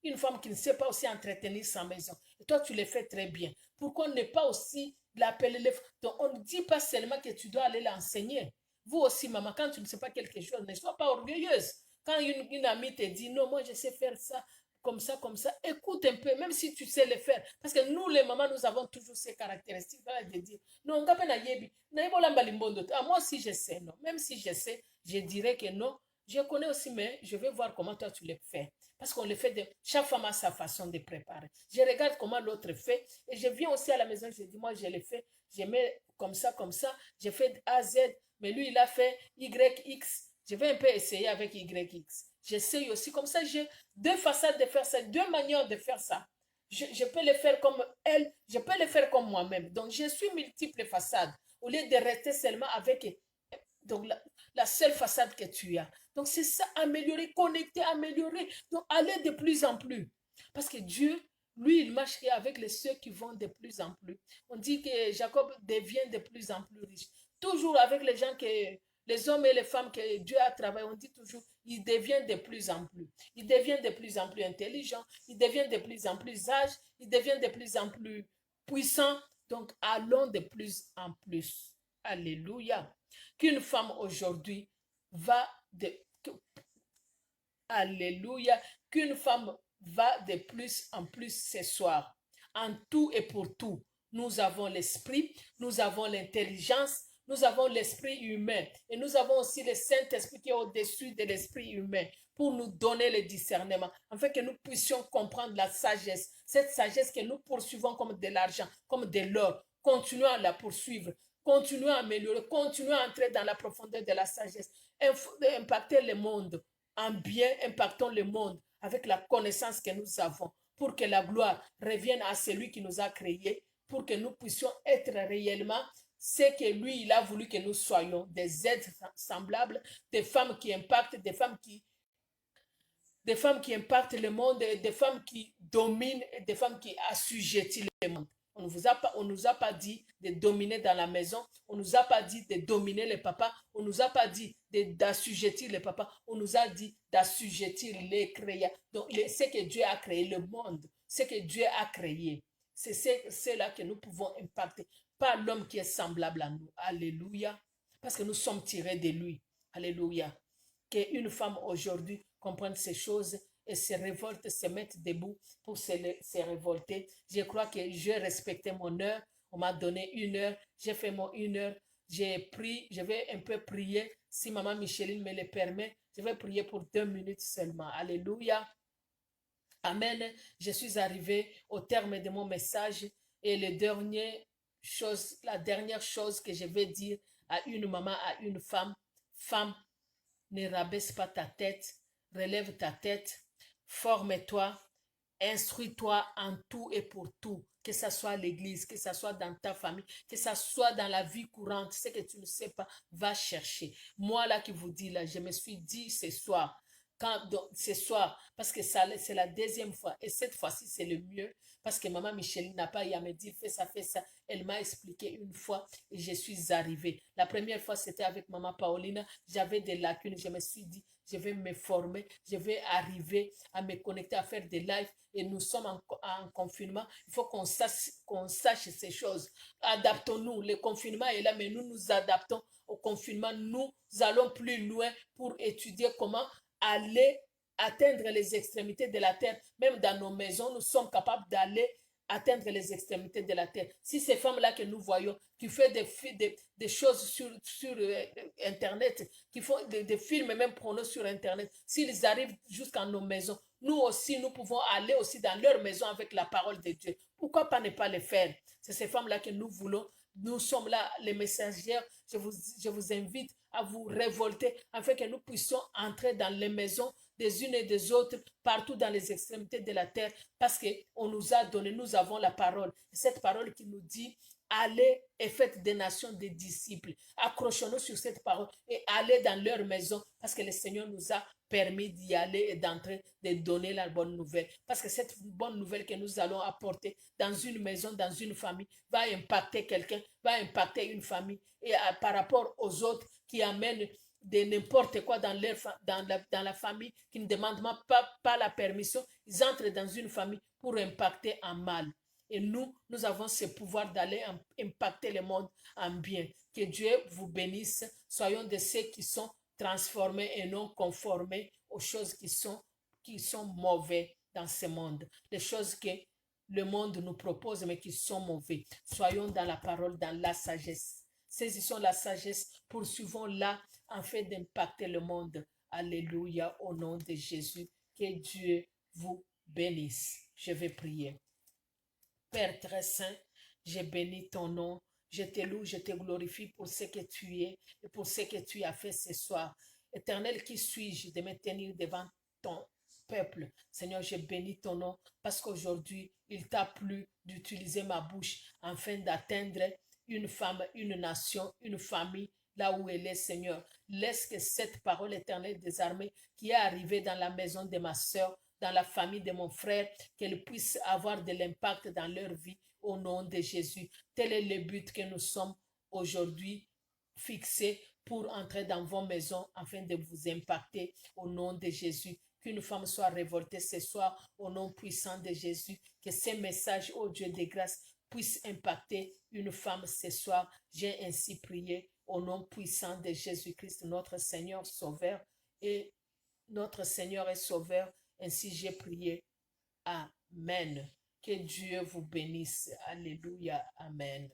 Une femme qui ne sait pas aussi entretenir sa maison. Et toi, tu le fais très bien. Pourquoi ne pas aussi l'appeler? Donc, on ne dit pas seulement que tu dois aller l'enseigner. Vous aussi, maman, quand tu ne sais pas quelque chose, ne sois pas orgueilleuse. Quand une amie te dit, non, moi, je sais faire ça, comme ça, écoute un peu, même si tu sais le faire. Parce que nous, les mamans, nous avons toujours ces caractéristiques de dire, non, moi aussi, je sais, non. Même si je sais, je dirais que non. Je connais aussi, mais je vais voir comment toi, tu le fais. Parce qu'on le fait de... Chaque femme a sa façon de préparer. Je regarde comment l'autre fait. Et je viens aussi à la maison, je dis, moi, je le fais. Je mets comme ça, je fais A, Z. Mais lui, il a fait YX. Je vais un peu essayer avec YX. J'essaye aussi. Comme ça, j'ai deux façades de faire ça, deux manières de faire ça. Je peux le faire comme elle, je peux le faire comme moi-même. Donc, je suis multiples façades. Au lieu de rester seulement avec donc, la seule façade que tu as. Donc, c'est ça, améliorer, connecter, améliorer. Donc, aller de plus en plus. Parce que Dieu, lui, il marche avec ceux qui vont de plus en plus. On dit que Jacob devient de plus en plus riche. Toujours avec les gens les hommes et les femmes que Dieu a travaillé, on dit toujours, ils deviennent de plus en plus. Ils deviennent de plus en plus intelligents, ils deviennent de plus en plus sages, ils deviennent de plus en plus puissants. Donc, allons de plus en plus. Alléluia. Qu'une femme aujourd'hui va de... Alléluia. Qu'une femme va de plus en plus ce soir. En tout et pour tout. Nous avons l'esprit, nous avons l'intelligence, nous avons l'esprit humain et nous avons aussi le Saint-Esprit qui est au-dessus de l'esprit humain pour nous donner le discernement, afin que nous puissions comprendre la sagesse, cette sagesse que nous poursuivons comme de l'argent, comme de l'or, continuons à la poursuivre, continuons à améliorer, continuons à entrer dans la profondeur de la sagesse, impacter le monde en bien, impactons le monde avec la connaissance que nous avons pour que la gloire revienne à celui qui nous a créés, pour que nous puissions être réellement ce que lui, il a voulu que nous soyons, des êtres semblables, des femmes qui impactent, des femmes qui impactent le monde, des femmes qui dominent, des femmes qui assujettissent le monde. On ne nous a pas dit de dominer dans la maison, on ne nous a pas dit de dominer les papas, on ne nous a pas dit d'assujettir les papas, on nous a dit d'assujettir les créateurs. Donc, ce que Dieu a créé, le monde, ce que Dieu a créé, c'est là que nous pouvons impacter. Pas l'homme qui est semblable à nous. Alléluia. Parce que nous sommes tirés de lui. Alléluia. Qu'une femme aujourd'hui comprenne ces choses et se révolte, se mette debout pour se révolter. Je crois que j'ai respecté mon heure. On m'a donné 1 heure. J'ai fait mon 1 heure. J'ai pris, je vais un peu prier. Si maman Micheline me le permet, je vais prier pour 2 minutes seulement. Alléluia. Amen. Je suis arrivé au terme de mon message et la dernière chose que je vais dire à une maman, à une femme, femme, ne rabaisse pas ta tête, relève ta tête, forme-toi, instruis-toi en tout et pour tout, que ce soit à l'église, que ce soit dans ta famille, que ce soit dans la vie courante, ce que tu ne sais pas, va chercher. Moi là qui vous dis là, je me suis dit ce soir, ce soir, parce que c'est la deuxième fois, et cette fois-ci c'est le mieux, parce que maman Micheline n'a pas eu à me dire fais ça, fais ça. Elle m'a expliqué une fois et je suis arrivée. La première fois c'était avec maman Paulina, j'avais des lacunes, je me suis dit je vais me former, je vais arriver à me connecter, à faire des lives et nous sommes en confinement. Il faut qu'on sache ces choses. Adaptons-nous. Le confinement est là, mais nous nous adaptons au confinement. Nous allons plus loin pour étudier comment aller atteindre les extrémités de la terre. Même dans nos maisons, nous sommes capables d'aller atteindre les extrémités de la terre. Si ces femmes-là que nous voyons, qui font des choses sur Internet, qui font des films même pronos sur Internet, s'ils arrivent jusqu'à nos maisons, nous aussi, nous pouvons aller aussi dans leur maison avec la parole de Dieu. Pourquoi pas ne pas le faire? C'est ces femmes-là que nous voulons. Nous sommes là, les messagères. Je vous invite à vous révolter afin que nous puissions entrer dans les maisons des unes et des autres, partout dans les extrémités de la terre, parce qu'on nous a donné, nous avons la parole. Cette parole qui nous dit, allez et faites des nations des disciples. Accrochons-nous sur cette parole et allez dans leur maison, parce que le Seigneur nous a permis d'y aller et d'entrer, de donner la bonne nouvelle. Parce que cette bonne nouvelle que nous allons apporter dans une maison, dans une famille, va impacter quelqu'un, va impacter une famille. Et par rapport aux autres qui amènent de n'importe quoi dans la famille, qui ne demandent pas la permission, ils entrent dans une famille pour impacter en mal. Et nous avons ce pouvoir d'aller impacter le monde en bien. Que Dieu vous bénisse. Soyons de ceux qui sont transformés et non conformés aux choses qui sont mauvaises dans ce monde. Les choses que le monde nous propose mais qui sont mauvais. Soyons dans la parole, dans la sagesse. Saisissons la sagesse, poursuivons-la afin d'impacter le monde. Alléluia, au nom de Jésus. Que Dieu vous bénisse. Je vais prier. Père très saint, je bénis ton nom. Je te loue, je te glorifie pour ce que tu es et pour ce que tu as fait ce soir. Éternel, qui suis-je de me tenir devant ton peuple? Seigneur, je bénis ton nom parce qu'aujourd'hui, il t'a plu d'utiliser ma bouche afin d'atteindre une femme, une nation, une famille, là où elle est, Seigneur. Laisse que cette parole éternelle des armées qui est arrivée dans la maison de ma soeur, dans la famille de mon frère, qu'elle puisse avoir de l'impact dans leur vie au nom de Jésus. Tel est le but que nous sommes aujourd'hui fixés pour entrer dans vos maisons afin de vous impacter au nom de Jésus. Qu'une femme soit révoltée ce soir au nom puissant de Jésus. Que ces messages, ô Dieu de grâce, puissent impacter une femme ce soir. J'ai ainsi prié au nom puissant de Jésus-Christ, notre Seigneur Sauveur et notre Seigneur et Sauveur. Ainsi j'ai prié. Amen. Que Dieu vous bénisse. Alléluia. Amen.